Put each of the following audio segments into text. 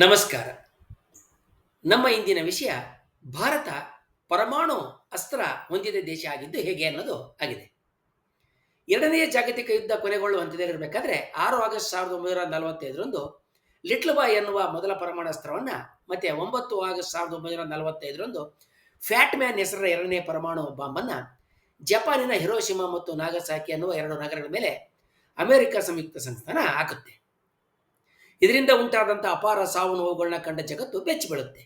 ನಮಸ್ಕಾರ. ನಮ್ಮ ಇಂದಿನ ವಿಷಯ ಭಾರತ ಪರಮಾಣು ಅಸ್ತ್ರ ಹೊಂದಿದ ದೇಶ ಆಗಿದ್ದು ಹೇಗೆ ಅನ್ನೋದು ಆಗಿದೆ. ಎರಡನೆಯ ಜಾಗತಿಕ ಯುದ್ಧ ಕೊನೆಗೊಳ್ಳುವ ಹಂತದಲ್ಲಿರಬೇಕಾದ್ರೆ 6 ಆಗಸ್ಟ್ 1945ರಂದು ಲಿಟ್ಲ್ ಬಾಯ್ ಎನ್ನುವ ಮೊದಲ ಪರಮಾಣು ಅಸ್ತ್ರವನ್ನು ಮತ್ತೆ 9 ಆಗಸ್ಟ್ 1945ರಂದು ಫ್ಯಾಟ್ ಮ್ಯಾನ್ ಹೆಸರಿನ ಎರಡನೇ ಪರಮಾಣು ಬಾಂಬನ್ನು ಜಪಾನಿನ ಹಿರೋಶಿಮಾ ಮತ್ತು ನಾಗಸಾಕಿ ಎನ್ನುವ ಎರಡು ನಗರಗಳ ಮೇಲೆ ಅಮೆರಿಕ ಸಂಯುಕ್ತ ಸಂಸ್ಥಾನ ಹಾಕುತ್ತೆ. ಇದರಿಂದ ಉಂಟಾದಂಥ ಅಪಾರ ಸಾವು ನೋವುಗಳನ್ನ ಕಂಡ ಜಗತ್ತು ಬೆಚ್ಚಿ ಬೀಳುತ್ತೆ.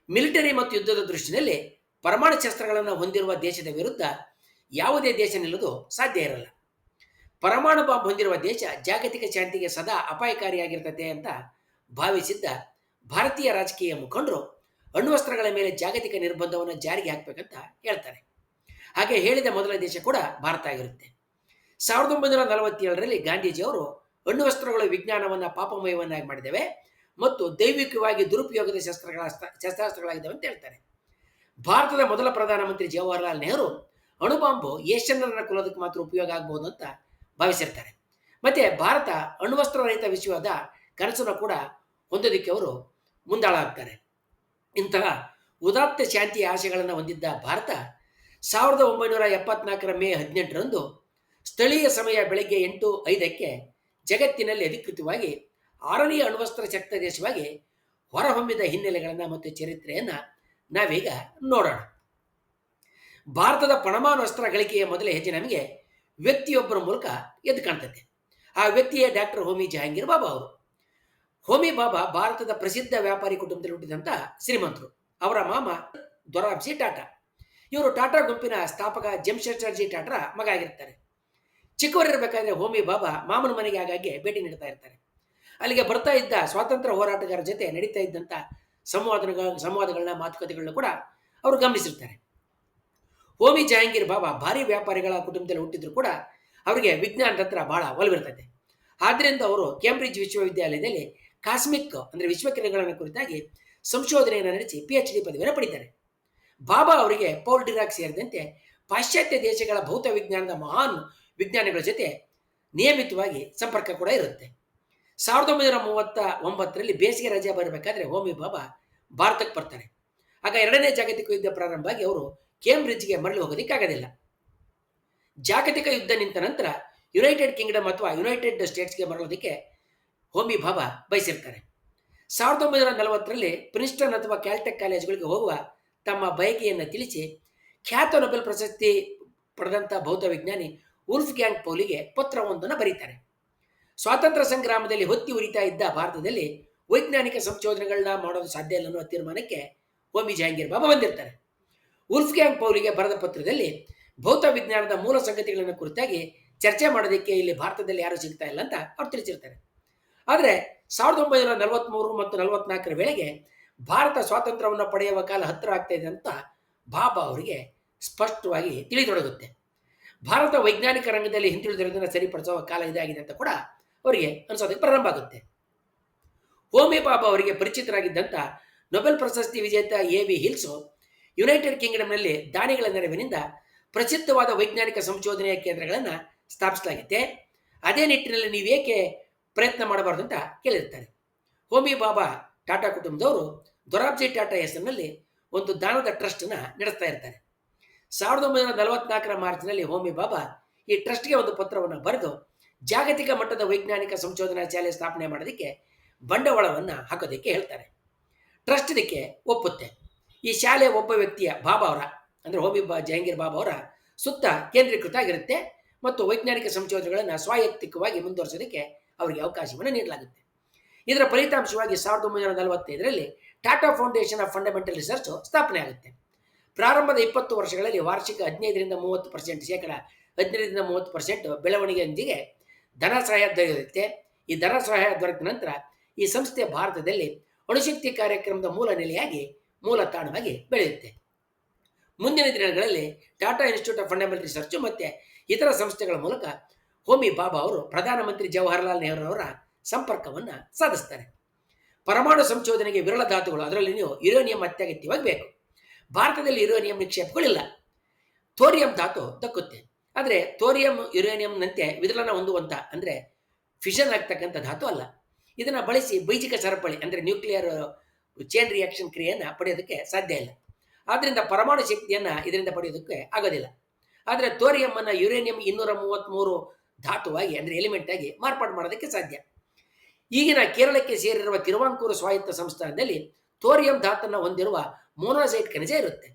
ಮಿಲಿಟರಿ ಮತ್ತು ಯುದ್ಧದ ದೃಷ್ಟಿಯಲ್ಲಿ ಪರಮಾಣು ಶಸ್ತ್ರಗಳನ್ನು ಹೊಂದಿರುವ ದೇಶದ ವಿರುದ್ಧ ಯಾವುದೇ ದೇಶ ನಿಲ್ಲೋದು ಸಾಧ್ಯ ಇರಲ್ಲ. ಪರಮಾಣು ಬಾಂಬ್ ಹೊಂದಿರುವ ದೇಶ ಜಾಗತಿಕ ಶಾಂತಿಗೆ ಸದಾ ಅಪಾಯಕಾರಿಯಾಗಿರ್ತದೆ ಅಂತ ಭಾವಿಸಿದ್ದ ಭಾರತೀಯ ರಾಜಕೀಯ ಮುಖಂಡರು ಅಣ್ವಸ್ತ್ರಗಳ ಮೇಲೆ ಜಾಗತಿಕ ನಿರ್ಬಂಧವನ್ನು ಜಾರಿಗೆ ಹಾಕಬೇಕಂತ ಹೇಳ್ತಾರೆ. ಹಾಗೆ ಹೇಳಿದ ಮೊದಲ ದೇಶ ಕೂಡ ಭಾರತ ಆಗಿರುತ್ತೆ. 1947ರಲ್ಲಿ ಗಾಂಧೀಜಿಯವರು ಅಣ್ವಸ್ತ್ರಗಳ ವಿಜ್ಞಾನವನ್ನು ಪಾಪಮಯವನ್ನಾಗಿ ಮಾಡಿದ್ದೇವೆ ಮತ್ತು ದೈವಿಕವಾಗಿ ದುರುಪಯೋಗದ ಶಸ್ತ್ರಾಸ್ತ್ರಗಳಾಗಿದ್ದಾವೆ ಅಂತ ಹೇಳ್ತಾರೆ. ಭಾರತದ ಮೊದಲ ಪ್ರಧಾನಮಂತ್ರಿ ಜವಾಹರ್ಲಾಲ್ ನೆಹರು ಅಣುಬಾಂಬು ಏಷ್ಯನ್ನರ ಕುಲದಕ್ಕೆ ಮಾತ್ರ ಉಪಯೋಗ ಆಗ್ಬೋದು ಅಂತ ಭಾವಿಸಿರ್ತಾರೆ. ಮತ್ತೆ ಭಾರತ ಅಣ್ವಸ್ತ್ರ ರಹಿತ ವಿಶ್ವದ ಕನಸನ್ನು ಕೂಡ ಹೊಂದೋದಕ್ಕೆ ಅವರು ಮುಂದಾಳಾಗ್ತಾರೆ. ಇಂತಹ ಉದಾತ್ತ ಶಾಂತಿಯ ಆಶೆಗಳನ್ನು ಹೊಂದಿದ್ದ ಭಾರತ 1974ರ ಮೇ 18ರಂದು ಸ್ಥಳೀಯ ಸಮಯ ಬೆಳಗ್ಗೆ 8:05ಕ್ಕೆ ಜಗತ್ತಿನಲ್ಲಿ ಅಧಿಕೃತವಾಗಿ 6ನೇ ಅಣ್ವಸ್ತ್ರ ಶಕ್ತ ದೇಶವಾಗಿ ಹೊರಹೊಮ್ಮಿದ ಹಿನ್ನೆಲೆಗಳನ್ನು ಮತ್ತು ಚರಿತ್ರೆಯನ್ನು ನಾವೀಗ ನೋಡೋಣ. ಭಾರತದ ಪರಮಾಣು ಅಸ್ತ್ರ ಗಳಿಕೆಯ ಮೊದಲ ಹೆಜ್ಜೆ ನಮಗೆ ವ್ಯಕ್ತಿಯೊಬ್ಬರ ಮೂಲಕ ಎದ್ದು ಕಾಣ್ತದೆ. ಆ ವ್ಯಕ್ತಿಯೇ ಡಾಕ್ಟರ್ ಹೋಮಿ ಜಹಾಂಗೀರ್ ಬಾಬಾ ಅವರು. ಹೋಮಿ ಬಾಬಾ ಭಾರತದ ಪ್ರಸಿದ್ಧ ವ್ಯಾಪಾರಿ ಕುಟುಂಬದಲ್ಲಿ ಹುಟ್ಟಿದಂಥ ಶ್ರೀಮಂತರು. ಅವರ ಮಾಮ ದೊರಾಬ್ಜಿ ಟಾಟಾ. ಇವರು ಟಾಟಾ ಗುಂಪಿನ ಸ್ಥಾಪಕ ಜಮ್ಶೆಡ್ಜಿ ಟಾಟಾ ಮಗ ಆಗಿರ್ತಾರೆ. ಚಿಕ್ಕವರಿರಬೇಕಾದ್ರೆ ಹೋಮಿ ಬಾಬಾ ಮಾಮನ ಮನೆಗೆ ಆಗಾಗ್ಗೆ ಭೇಟಿ ನೀಡ್ತಾ ಇರ್ತಾರೆ. ಅಲ್ಲಿಗೆ ಬರ್ತಾ ಇದ್ದ ಸ್ವಾತಂತ್ರ್ಯ ಹೋರಾಟಗಾರರ ಜೊತೆ ನಡೀತಾ ಇದ್ದಂಥ ಸಂವಾದಗಳನ್ನ ಮಾತುಕತೆಗಳನ್ನ ಕೂಡ ಅವರು ಗಮನಿಸಿರ್ತಾರೆ. ಹೋಮಿ ಜಹಾಂಗೀರ್ ಬಾಬಾ ಭಾರಿ ವ್ಯಾಪಾರಿಗಳ ಕುಟುಂಬದಲ್ಲಿ ಹುಟ್ಟಿದ್ರು ಕೂಡ ಅವರಿಗೆ ವಿಜ್ಞಾನದ ಹತ್ರ ಬಹಳ ಒಲವಿರ್ತದೆ. ಆದ್ದರಿಂದ ಅವರು ಕೇಂಬ್ರಿಡ್ಜ್ ವಿಶ್ವವಿದ್ಯಾಲಯದಲ್ಲಿ ಕಾಸ್ಮಿಕ್ ಅಂದರೆ ವಿಶ್ವಕಿರಣಗಳ ಕುರಿತಾಗಿ ಸಂಶೋಧನೆಯನ್ನು ನಡೆಸಿ PhD ಪದವಿಯನ್ನು ಪಡಿತಾರೆ. ಬಾಬಾ ಅವರಿಗೆ ಪೌಲ್ ಡಿರಾಕ್ ಸೇರಿದಂತೆ ಪಾಶ್ಚಾತ್ಯ ದೇಶಗಳ ಭೌತ ವಿಜ್ಞಾನದ ಮಹಾನ್ ವಿಜ್ಞಾನಿಗಳ ಜೊತೆ ನಿಯಮಿತವಾಗಿ ಸಂಪರ್ಕ ಕೂಡ ಇರುತ್ತೆ. 1939ರಲ್ಲಿ ಬೇಸಿಗೆ ರಜೆ ಬರಬೇಕಾದ್ರೆ ಹೋಮಿ ಬಾಬಾ ಭಾರತಕ್ಕೆ ಬರ್ತಾರೆ. ಆಗ ಎರಡನೇ ಜಾಗತಿಕ ಯುದ್ಧ ಪ್ರಾರಂಭ ಆಗಿ ಅವರು ಕೇಂಬ್ರಿಡ್ಜ್ಗೆ ಮರಳಿ ಹೋಗೋದಕ್ಕಾಗೋದಿಲ್ಲ. ಜಾಗತಿಕ ಯುದ್ಧ ನಿಂತ ನಂತರ ಯುನೈಟೆಡ್ ಕಿಂಗ್ಡಮ್ ಅಥವಾ ಯುನೈಟೆಡ್ ಸ್ಟೇಟ್ಸ್ಗೆ ಮರಳೋದಕ್ಕೆ ಹೋಮಿ ಬಾಬಾ ಬಯಸಿರ್ತಾರೆ. 1940ರಲ್ಲಿ ಪ್ರಿನ್ಸ್ಟನ್ ಅಥವಾ ಕ್ಯಾಲ್ಟೆಕ್ ಕಾಲೇಜುಗಳಿಗೆ ಹೋಗುವ ತಮ್ಮ ಬಯಕೆಯನ್ನು ತಿಳಿಸಿ ಖ್ಯಾತ ನೊಬೆಲ್ ಪ್ರಶಸ್ತಿ ಪಡೆದಂಥ ಭೌತ ವಿಜ್ಞಾನಿ ಉಲ್ಫ್ ಗ್ಯಾಂಗ್ ಪೌಲಿಗೆ ಪತ್ರವೊಂದನ್ನು ಬರೀತಾರೆ. ಸ್ವಾತಂತ್ರ್ಯ ಸಂಗ್ರಾಮದಲ್ಲಿ ಹೊತ್ತಿ ಉರಿತಾ ಇದ್ದ ಭಾರತದಲ್ಲಿ ವೈಜ್ಞಾನಿಕ ಸಂಶೋಧನೆಗಳನ್ನ ಮಾಡೋದು ಸಾಧ್ಯ ಇಲ್ಲ ಅನ್ನೋ ತೀರ್ಮಾನಕ್ಕೆ ಹೋಮಿ ಜಹಾಂಗೀರ್ ಬಾಬಾ ಬಂದಿರ್ತಾರೆ. ಉಲ್ಫ್ ಗ್ಯಾಂಗ್ ಪೌಲಿಗೆ ಬರೆದ ಪತ್ರದಲ್ಲಿ ಭೌತ ವಿಜ್ಞಾನದ ಮೂಲ ಸಂಗತಿಗಳನ್ನು ಕುರಿತಾಗಿ ಚರ್ಚೆ ಮಾಡೋದಕ್ಕೆ ಇಲ್ಲಿ ಭಾರತದಲ್ಲಿ ಯಾರೂ ಸಿಗ್ತಾ ಇಲ್ಲ ಅಂತ ಅವ್ರು ತಿಳಿಸಿರ್ತಾರೆ. ಆದರೆ 1943 ಮತ್ತು 44ರ ವೇಳೆಗೆ ಭಾರತ ಸ್ವಾತಂತ್ರ್ಯವನ್ನು ಪಡೆಯುವ ಕಾಲ ಹತ್ತಿರ ಆಗ್ತಾ ಇದೆ ಅಂತ ಬಾಬಾ ಅವರಿಗೆ ಸ್ಪಷ್ಟವಾಗಿ ತಿಳಿದೊಡಗುತ್ತೆ. ಭಾರತ ವೈಜ್ಞಾನಿಕ ರಂಗದಲ್ಲಿ ಹಿಂದುಳಿದಿರೋದನ್ನು ಸರಿಪಡಿಸುವ ಕಾಲ ಇದಾಗಿದೆ ಅಂತ ಕೂಡ ಅವರಿಗೆ ಅನಿಸೋದಕ್ಕೆ ಪ್ರಾರಂಭ ಆಗುತ್ತೆ. ಹೋಮಿ ಬಾಬಾ ಅವರಿಗೆ ಪರಿಚಿತರಾಗಿದ್ದಂಥ ನೊಬೆಲ್ ಪ್ರಶಸ್ತಿ ವಿಜೇತ AV ಹಿಲ್ಸು ಯುನೈಟೆಡ್ ಕಿಂಗ್ಡಮ್ನಲ್ಲಿ ದಾನಿಗಳ ನೆರವಿನಿಂದ ಪ್ರಸಿದ್ಧವಾದ ವೈಜ್ಞಾನಿಕ ಸಂಶೋಧನೆಯ ಕೇಂದ್ರಗಳನ್ನು ಸ್ಥಾಪಿಸಲಾಗಿದೆ. ಅದೇ ನಿಟ್ಟಿನಲ್ಲಿ ನೀವೇಕೆ ಪ್ರಯತ್ನ ಮಾಡಬಾರ್ದು ಅಂತ ಕೇಳಿರ್ತಾರೆ. ಹೋಮಿ ಬಾಬಾ ಟಾಟಾ ಕುಟುಂಬದವರು ದೊರಾಬ್ಜಿ ಟಾಟಾ ಹೆಸರಿನಲ್ಲಿ ಒಂದು ದಾನದ ಟ್ರಸ್ಟನ್ನು ನಡೆಸ್ತಾ ಇರ್ತಾರೆ. 1944ರ ಮಾರ್ಚ್ನಲ್ಲಿ ಹೋಮಿ ಬಾಬಾ ಈ ಟ್ರಸ್ಟ್ಗೆ ಒಂದು ಪತ್ರವನ್ನು ಬರೆದು ಜಾಗತಿಕ ಮಟ್ಟದ ವೈಜ್ಞಾನಿಕ ಸಂಶೋಧನಾ ಶಾಲೆ ಸ್ಥಾಪನೆ ಮಾಡೋದಕ್ಕೆ ಬಂಡವಾಳವನ್ನು ಹಾಕೋದಕ್ಕೆ ಹೇಳ್ತಾರೆ. ಟ್ರಸ್ಟ್ ಇದಕ್ಕೆ ಒಪ್ಪುತ್ತೆ. ಈ ಶಾಲೆ ಒಬ್ಬ ವ್ಯಕ್ತಿಯ ಬಾಬಾ ಅವರ ಅಂದರೆ ಹೋಮಿ ಜಹಾಂಗೀರ್ ಬಾಬಾ ಅವರ ಸುತ್ತ ಕೇಂದ್ರೀಕೃತ ಆಗಿರುತ್ತೆ ಮತ್ತು ವೈಜ್ಞಾನಿಕ ಸಂಶೋಧನೆಗಳನ್ನು ಸ್ವಾಯತ್ತಿಕವಾಗಿ ಮುಂದುವರಿಸೋದಕ್ಕೆ ಅವರಿಗೆ ಅವಕಾಶವನ್ನು ನೀಡಲಾಗುತ್ತೆ. ಇದರ ಫಲಿತಾಂಶವಾಗಿ 1945ರಲ್ಲಿ Tata foundation of fundamental research ಸ್ಥಾಪನೆ ಆಗುತ್ತೆ. ಪ್ರಾರಂಭದ 20 ವರ್ಷಗಳಲ್ಲಿ ವಾರ್ಷಿಕ 15% ಬೆಳವಣಿಗೆಯೊಂದಿಗೆ ಧನ ಸಹಾಯ ದೊರೆಯುತ್ತೆ. ಈ ಧನ ಸಹಾಯ ದೊರೆತ ನಂತರ ಈ ಸಂಸ್ಥೆ ಭಾರತದಲ್ಲಿ ಅಣುಶಕ್ತಿ ಕಾರ್ಯಕ್ರಮದ ಮೂಲ ನೆಲೆಯಾಗಿ ಮೂಲ ತಾಣವಾಗಿ ಬೆಳೆಯುತ್ತೆ. ಮುಂದಿನ ದಿನಗಳಲ್ಲಿ Tata institute of fundamental research ಮತ್ತು ಇತರ ಸಂಸ್ಥೆಗಳ ಮೂಲಕ ಹೋಮಿ ಬಾಬಾ ಅವರು ಪ್ರಧಾನಮಂತ್ರಿ ಜವಾಹರ್ಲಾಲ್ ನೆಹರು ಅವರ ಸಂಪರ್ಕವನ್ನು ಸಾಧಿಸ್ತಾರೆ. ಪರಮಾಣು ಸಂಶೋಧನೆಗೆ ವಿರಳ ಧಾತುಗಳು, ಅದರಲ್ಲಿ ಯುರೇನಿಯಂ ಅತ್ಯಗತ್ಯವಾಗಿ ಬೇಕು. ಭಾರತದಲ್ಲಿ ಯುರೇನಿಯಂ ನಿಕ್ಷೇಪಗಳಿಲ್ಲ. ಥೋರಿಯಂ ಧಾತು ದಕ್ಕುತ್ತೆ. ಆದರೆ ಥೋರಿಯಂ ಯುರೇನಿಯಂನಂತೆ ವಿದಲನ ಹೊಂದುವಂಥ ಅಂದರೆ ಫಿಷನ್ ಆಗ್ತಕ್ಕಂಥ ಧಾತು ಅಲ್ಲ. ಇದನ್ನ ಬಳಸಿ ಬೈಜಿಕ ಸರಪಳಿ ಅಂದರೆ ನ್ಯೂಕ್ಲಿಯರ್ ಚೈನ್ ರಿಯಾಕ್ಷನ್ ಕ್ರಿಯೆಯನ್ನು ಪಡೆಯೋದಕ್ಕೆ ಸಾಧ್ಯ ಇಲ್ಲ. ಆದ್ದರಿಂದ ಪರಮಾಣು ಶಕ್ತಿಯನ್ನು ಇದರಿಂದ ಪಡೆಯೋದಕ್ಕೆ ಆಗೋದಿಲ್ಲ. ಆದರೆ ಥೋರಿಯಂ ಅನ್ನು ಯುರೇನಿಯಂ 233 ಧಾತುವಾಗಿ ಅಂದರೆ ಎಲಿಮೆಂಟ್ ಆಗಿ ಮಾರ್ಪಾಡು ಮಾಡೋದಕ್ಕೆ ಸಾಧ್ಯ. ಈಗಿನ ಕೇರಳಕ್ಕೆ ಸೇರಿರುವ ತಿರುವಾಂಕೂರು ಸ್ವಾಯತ್ತ ಸಂಸ್ಥಾನದಲ್ಲಿ ಥೋರಿಯಂ ಧಾತನ್ನು ಹೊಂದಿರುವ ಮೊನೋಸೈಟ್ ಖನಿಜ ಇರುತ್ತೆ.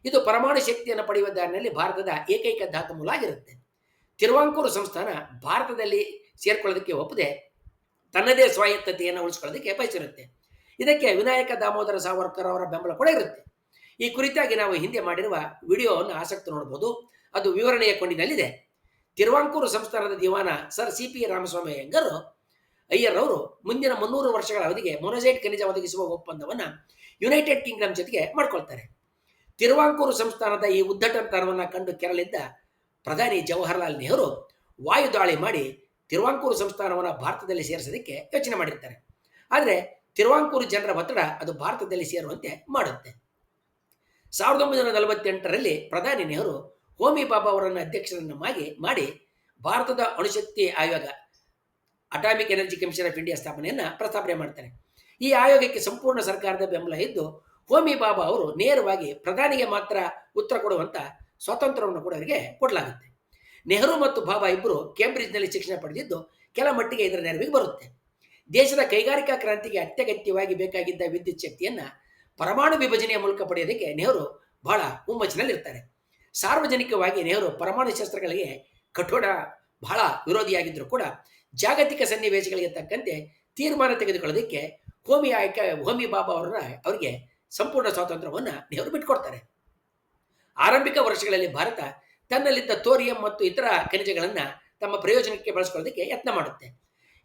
ಇದು ಪರಮಾಣು ಶಕ್ತಿಯನ್ನು ಪಡೆಯುವ ದಾರಿನಲ್ಲಿ ಭಾರತದ ಏಕೈಕ ಧಾತು ಮೂಲ ಆಗಿರುತ್ತೆ. ತಿರುವಾಂಕೂರು ಸಂಸ್ಥಾನ ಭಾರತದಲ್ಲಿ ಸೇರ್ಕೊಳ್ಳೋದಕ್ಕೆ ಒಪ್ಪದೆ ತನ್ನದೇ ಸ್ವಾಯತ್ತತೆಯನ್ನು ಉಳಿಸ್ಕೊಳ್ಳೋದಕ್ಕೆ ಬಯಸಿರುತ್ತೆ. ಇದಕ್ಕೆ ವಿನಾಯಕ ದಾಮೋದರ ಸಾವರ್ಕರ್ ಅವರ ಬೆಂಬಲ ಕೂಡ ಇರುತ್ತೆ. ಈ ಕುರಿತಾಗಿ ನಾವು ಹಿಂದೆ ಮಾಡಿರುವ ವಿಡಿಯೋವನ್ನು ಆಸಕ್ತಿ ನೋಡಬಹುದು. ಅದು ವಿವರಣೆಯ ಕೊಂಡಿನಲ್ಲಿದೆ. ತಿರುವಾಂಕೂರು ಸಂಸ್ಥಾನದ ದಿವಾನ sir C P Ramaswami Iyer ಅವರು ಮುಂದಿನ 300 ವರ್ಷಗಳ ಅವಧಿಗೆ ಮೊನೋಸೈಟ್ ಖನಿಜ ಒದಗಿಸುವ ಒಪ್ಪಂದವನ್ನು ಯುನೈಟೆಡ್ ಕಿಂಗ್ಡಮ್ ಜೊತೆಗೆ ಮಾಡ್ಕೊಳ್ತಾರೆ. ತಿರುವಾಂಕೂರು ಸಂಸ್ಥಾನದ ಈ ಉದ್ದಟತನವನ್ನು ಕಂಡು ಕೆರಳಿದ್ದ ಪ್ರಧಾನಿ ಜವಾಹರ್ಲಾಲ್ ನೆಹರು ವಾಯುದಾಳಿ ಮಾಡಿ ತಿರುವಾಂಕೂರು ಸಂಸ್ಥಾನವನ್ನು ಭಾರತದಲ್ಲಿ ಸೇರಿಸೋದಕ್ಕೆ ಯೋಚನೆ ಮಾಡಿರ್ತಾರೆ. ಆದರೆ ತಿರುವಾಂಕೂರು ಜನರ ಒತ್ತಡ ಅದು ಭಾರತದಲ್ಲಿ ಸೇರುವಂತೆ ಮಾಡುತ್ತೆ. 1948ರಲ್ಲಿ ಪ್ರಧಾನಿ ನೆಹರು ಹೋಮಿ ಬಾಬಾ ಅವರನ್ನು ಅಧ್ಯಕ್ಷರನ್ನು ಮಾಡಿ ಭಾರತದ ಅಣುಶಕ್ತಿ ಆಯೋಗ atomic energy commission of India ಸ್ಥಾಪನೆಯನ್ನು ಪ್ರಸ್ತಾಪನೆ ಮಾಡ್ತಾರೆ. ಈ ಆಯೋಗಕ್ಕೆ ಸಂಪೂರ್ಣ ಸರ್ಕಾರದ ಬೆಂಬಲ ಇದ್ದು ಹೋಮಿ ಬಾಬಾ ಅವರು ನೇರವಾಗಿ ಪ್ರಧಾನಿಗೆ ಮಾತ್ರ ಉತ್ತರ ಕೊಡುವಂಥ ಸ್ವಾತಂತ್ರ್ಯವನ್ನು ಕೂಡ ಅವರಿಗೆ ಕೊಡಲಾಗುತ್ತೆ. ನೆಹರು ಮತ್ತು ಬಾಬಾ ಇಬ್ಬರು ಕೇಂಬ್ರಿಡ್ಜ್ನಲ್ಲಿ ಶಿಕ್ಷಣ ಪಡೆದಿದ್ದು ಕೆಲ ಮಟ್ಟಿಗೆ ಇದರ ನೆರವಿಗೆ ಬರುತ್ತೆ. ದೇಶದ ಕೈಗಾರಿಕಾ ಕ್ರಾಂತಿಗೆ ಅತ್ಯಗತ್ಯವಾಗಿ ಬೇಕಾಗಿದ್ದ ವಿದ್ಯುತ್ ಶಕ್ತಿಯನ್ನು ಪರಮಾಣು ವಿಭಜನೆಯ ಮೂಲಕ ಪಡೆಯೋದಕ್ಕೆ ನೆಹರು ಬಹಳ ಹುಮ್ಮಚ್ಚಿನಲ್ಲಿರ್ತಾರೆ. ಸಾರ್ವಜನಿಕವಾಗಿ ನೆಹರು ಪರಮಾಣು ಶಸ್ತ್ರಗಳಿಗೆ ಕಠೋರ ಬಹಳ ವಿರೋಧಿಯಾಗಿದ್ದರೂ ಕೂಡ ಜಾಗತಿಕ ಸನ್ನಿವೇಶಗಳಿಗೆ ತಕ್ಕಂತೆ ತೀರ್ಮಾನ ತೆಗೆದುಕೊಳ್ಳೋದಕ್ಕೆ ಹೋಮಿ ಬಾಬಾ ಅವರಿಗೆ ಸಂಪೂರ್ಣ ಸ್ವಾತಂತ್ರ್ಯವನ್ನು ನೆಹರು ಬಿಟ್ಕೊಡ್ತಾರೆ. ಆರಂಭಿಕ ವರ್ಷಗಳಲ್ಲಿ ಭಾರತ ತನ್ನಲ್ಲಿದ್ದ ಥೋರಿಯಂ ಮತ್ತು ಇತರ ಖನಿಜಗಳನ್ನು ತಮ್ಮ ಪ್ರಯೋಜನಕ್ಕೆ ಬಳಸಿಕೊಳ್ಳೋದಕ್ಕೆ ಯತ್ನ ಮಾಡುತ್ತೆ.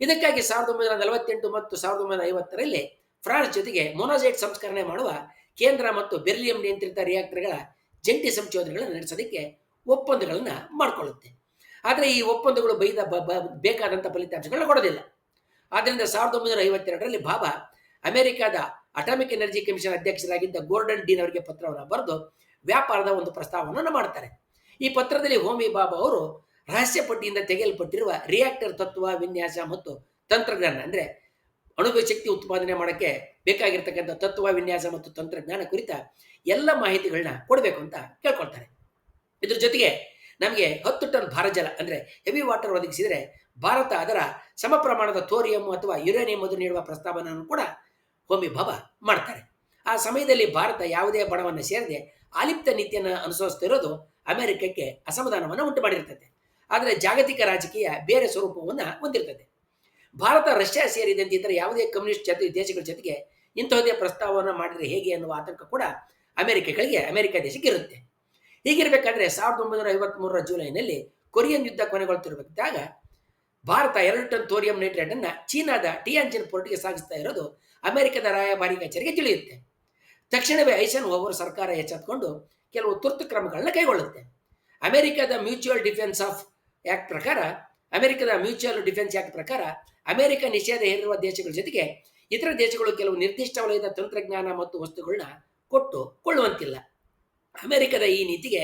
ಇದಕ್ಕಾಗಿ 1948 ಮತ್ತು 1950ರಲ್ಲಿ ಫ್ರಾನ್ಸ್ ಜೊತೆಗೆ ಮೊನೋಸೈಟ್ ಸಂಸ್ಕರಣೆ ಮಾಡುವ ಕೇಂದ್ರ ಮತ್ತು ಬೆರಿಲಿಯಂ ನಿಯಂತ್ರಿತ ರಿಯಾಕ್ಟರ್ಗಳ ಜಂಟಿ ಸಂಶೋಧನೆಗಳನ್ನು ನಡೆಸೋದಕ್ಕೆ ಒಪ್ಪಂದಗಳನ್ನು ಮಾಡಿಕೊಳ್ಳುತ್ತೆ. ಆದರೆ ಈ ಒಪ್ಪಂದಗಳು ಬೇಕಾದಂಥ ಫಲಿತಾಂಶಗಳನ್ನ ಕೊಡೋದಿಲ್ಲ. ಆದ್ದರಿಂದ 1952ರಲ್ಲಿ ಬಾಬಾ ಅಮೆರಿಕದ atomic energy commission ಅಧ್ಯಕ್ಷರಾಗಿದ್ದ Gordon dean ಅವರಿಗೆ ಪತ್ರವನ್ನು ಬರೆದು ವ್ಯಾಪಾರದ ಒಂದು ಪ್ರಸ್ತಾವವನ್ನು ಮಾಡ್ತಾರೆ. ಈ ಪತ್ರದಲ್ಲಿ ಹೋಮಿ ಬಾಬಾ ಅವರು ರಹಸ್ಯ ಪಟ್ಟಿಯಿಂದ ತೆಗೆಯಲ್ಪಟ್ಟಿರುವ ರಿಯಾಕ್ಟರ್ ತತ್ವ, ವಿನ್ಯಾಸ ಮತ್ತು ತಂತ್ರಜ್ಞಾನ ಅಂದರೆ ಅಣುವಿಕ ಶಕ್ತಿ ಉತ್ಪಾದನೆ ಮಾಡೋಕ್ಕೆ ಬೇಕಾಗಿರ್ತಕ್ಕಂಥ ತತ್ವ, ವಿನ್ಯಾಸ ಮತ್ತು ತಂತ್ರಜ್ಞಾನ ಕುರಿತ ಎಲ್ಲ ಮಾಹಿತಿಗಳನ್ನ ಕೊಡಬೇಕು ಅಂತ ಕೇಳ್ಕೊಳ್ತಾರೆ. ಇದ್ರ ಜೊತೆಗೆ ನಮಗೆ 10 ಟನ್ ಭಾರಜಲ ಅಂದರೆ ಹೆವಿ ವಾಟರ್ ಒದಗಿಸಿದರೆ ಭಾರತ ಅದರ ಸಮ ಪ್ರಮಾಣದ ಥೋರಿಯಂ ಅಥವಾ ಯುರೇನಿಯಂ ಅನ್ನು ನೀಡುವ ಪ್ರಸ್ತಾವನೆಯನ್ನು ಕೂಡ ಹೋಮಿ ಬಾಬಾ ಮಾಡ್ತಾರೆ. ಆ ಸಮಯದಲ್ಲಿ ಭಾರತ ಯಾವುದೇ ಬಣವನ್ನು ಸೇರದೆ ಆಲಿಪ್ತ ನೀತಿಯನ್ನು ಅನುಸರಿಸುತ್ತಿರೋದು ಅಮೆರಿಕಕ್ಕೆ ಅಸಮಾಧಾನವನ್ನು ಉಂಟು ಮಾಡಿರ್ತದೆ. ಆದರೆ ಜಾಗತಿಕ ರಾಜಕೀಯ ಬೇರೆ ಸ್ವರೂಪವನ್ನು ಹೊಂದಿರ್ತದೆ. ಭಾರತ ರಷ್ಯಾ ಸೇರಿದಂತೆ ಇತರ ಯಾವುದೇ ಕಮ್ಯುನಿಸ್ಟ್ ದೇಶಗಳ ಜೊತೆಗೆ ಇಂತಹದೇ ಪ್ರಸ್ತಾವವನ್ನು ಮಾಡಿದರೆ ಹೇಗೆ ಅನ್ನುವ ಆತಂಕ ಕೂಡ ಅಮೆರಿಕ ದೇಶಕ್ಕೆ ಇರುತ್ತೆ. ಹೀಗಿರಬೇಕಾದ್ರೆ 1953ರ ಜುಲೈನಲ್ಲಿ ಕೊರಿಯನ್ ಯುದ್ಧ ಕೊನೆಗೊಳ್ಳುತ್ತಿರುವಾಗ ಭಾರತ 2 ಟನ್ ಥೋರಿಯಂ ನೈಟ್ರೇಟ್ ಅನ್ನು ಚೀನಾದ ಟಿಯಾನ್ಜಿನ್ ಪೋರ್ಟ್ಗೆ ಸಾಗಿಸ್ತಾ ಇರೋದು ಅಮೆರಿಕದ ರಾಯಭಾರಿ ಕಚೇರಿಗೆ ತಿಳಿಯುತ್ತೆ. ತಕ್ಷಣವೇ ಐಸನ್ಹೋವರ್ ಸರ್ಕಾರ ಎಚ್ಚೆತ್ತುಕೊಂಡು ಕೆಲವು ತುರ್ತು ಕ್ರಮಗಳನ್ನ ಕೈಗೊಳ್ಳುತ್ತೆ. ಅಮೆರಿಕದ ಮ್ಯೂಚುವಲ್ ಡಿಫೆನ್ಸ್ ಆಕ್ಟ್ ಪ್ರಕಾರ ಅಮೆರಿಕ ನಿಷೇಧ ಹೇರಿರುವ ದೇಶಗಳ ಜೊತೆಗೆ ಇತರ ದೇಶಗಳು ಕೆಲವು ನಿರ್ದಿಷ್ಟ ವಲಯದ ತಂತ್ರಜ್ಞಾನ ಮತ್ತು ವಸ್ತುಗಳನ್ನ ಕೊಳ್ಳುವಂತಿಲ್ಲ. ಅಮೆರಿಕದ ಈ ನೀತಿಗೆ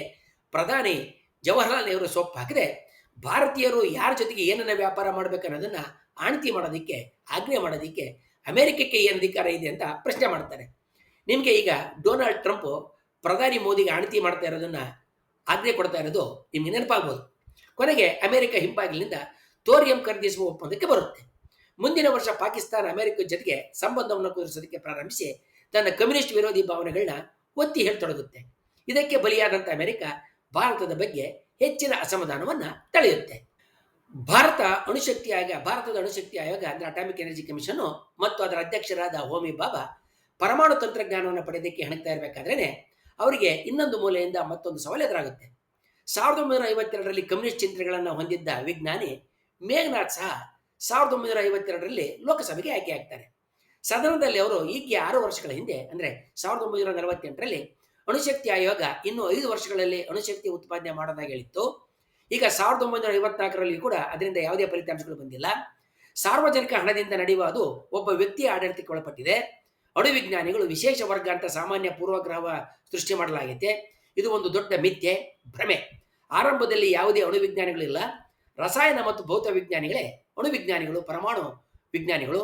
ಪ್ರಧಾನಿ ಜವಾಹರ್ಲಾಲ್ ನೆಹರು ಸೊಪ್ಪು ಹಾಕಿದೆ ಭಾರತೀಯರು ಯಾರ ಜೊತೆಗೆ ಏನನ್ನ ವ್ಯಾಪಾರ ಮಾಡಬೇಕು ಅನ್ನೋದನ್ನ ಆಜ್ಞೆ ಮಾಡೋದಕ್ಕೆ ಅಮೆರಿಕಕ್ಕೆ ಏನು ಅಧಿಕಾರ ಇದೆ ಅಂತ ಪ್ರಶ್ನೆ ಮಾಡ್ತಾರೆ. ನಿಮಗೆ ಈಗ ಡೊನಾಲ್ಡ್ ಟ್ರಂಪ್ ಪ್ರಧಾನಿ ಮೋದಿಗೆ ಆಣತಿ ಮಾಡ್ತಾ ಇರೋದನ್ನ ಆಜ್ಞೆ ಕೊಡ್ತಾ ಇರೋದು ನಿಮಗೆ ನೆನಪಾಗ್ಬೋದು. ಕೊನೆಗೆ ಅಮೆರಿಕ ಹಿಂಬಾಗಿಲಿನಿಂದ ಥೋರಿಯಂ ಖರೀದಿಸುವ ಒಪ್ಪಂದಕ್ಕೆ ಬರುತ್ತೆ. ಮುಂದಿನ ವರ್ಷ ಪಾಕಿಸ್ತಾನ ಅಮೆರಿಕ ಜೊತೆಗೆ ಸಂಬಂಧವನ್ನು ಕುದುರಿಸೋದಕ್ಕೆ ಪ್ರಾರಂಭಿಸಿ ತನ್ನ ಕಮ್ಯುನಿಸ್ಟ್ ವಿರೋಧಿ ಭಾವನೆಗಳನ್ನ ಒತ್ತಿ ಹೇಳತೊಡಗುತ್ತೆ. ಇದಕ್ಕೆ ಬಲಿಯಾದಂಥ ಅಮೆರಿಕ ಭಾರತದ ಬಗ್ಗೆ ಹೆಚ್ಚಿನ ಅಸಮಾಧಾನವನ್ನು ತಳೆಯುತ್ತೆ. ಭಾರತದ ಅಣುಶಕ್ತಿ ಆಯೋಗ ಅಂದರೆ ಅಟಾಮಿಕ್ ಎನರ್ಜಿ ಕಮಿಷನ್ ಮತ್ತು ಅದರ ಅಧ್ಯಕ್ಷರಾದ ಹೋಮಿ ಬಾಬಾ ಪರಮಾಣು ತಂತ್ರಜ್ಞಾನವನ್ನು ಪಡೆಯೋದಕ್ಕೆ ಹೆಣಗ್ತಾ ಇರಬೇಕಾದ್ರೇನೆ ಅವರಿಗೆ ಇನ್ನೊಂದು ಮೂಲೆಯಿಂದ ಮತ್ತೊಂದು ಸವಾಲು ಎದುರಾಗುತ್ತೆ. 1952ರಲ್ಲಿ ಕಮ್ಯುನಿಸ್ಟ್ ಚಿಂತನೆಗಳನ್ನು ಹೊಂದಿದ್ದ ವಿಜ್ಞಾನಿ ಮೇಘನಾಥ್ ಸಹ 1952ರಲ್ಲಿ ಲೋಕಸಭೆಗೆ ಆಯ್ಕೆಯಾಗ್ತಾರೆ. ಸದನದಲ್ಲಿ ಅವರು ಈಗ್ಗೆ 6 ವರ್ಷಗಳ ಹಿಂದೆ ಅಂದರೆ 1948ರಲ್ಲಿ ಅಣುಶಕ್ತಿ ಆಯೋಗ ಇನ್ನು 5 ವರ್ಷಗಳಲ್ಲಿ ಅಣುಶಕ್ತಿ ಉತ್ಪಾದನೆ ಮಾಡೋದಾಗಿ ಹೇಳಿತ್ತು. ಈಗ 1954ರಲ್ಲಿ ಕೂಡ ಅದರಿಂದ ಯಾವುದೇ ಫಲಿತಾಂಶಗಳು ಬಂದಿಲ್ಲ. ಸಾರ್ವಜನಿಕ ಹಣದಿಂದ ನಡೆಯುವ ಅದು ಒಬ್ಬ ವ್ಯಕ್ತಿಯ ಆಡಳಿತಕ್ಕೆ ಒಳಪಟ್ಟಿದೆ. ಅಣುವಿಜ್ಞಾನಿಗಳು ವಿಶೇಷ ವರ್ಗ ಅಂತ ಸಾಮಾನ್ಯ ಪೂರ್ವಗ್ರಹ ಸೃಷ್ಟಿ ಮಾಡಲಾಗಿದೆ. ಇದು ಒಂದು ದೊಡ್ಡ ಮಿಥ್ಯೆ, ಭ್ರಮೆ. ಆರಂಭದಲ್ಲಿ ಯಾವುದೇ ಅಣುವಿಜ್ಞಾನಿಗಳಿಲ್ಲ. ರಸಾಯನ ಮತ್ತು ಭೌತ ವಿಜ್ಞಾನಿಗಳೇ ಅಣುವಿಜ್ಞಾನಿಗಳು, ಪರಮಾಣು ವಿಜ್ಞಾನಿಗಳು.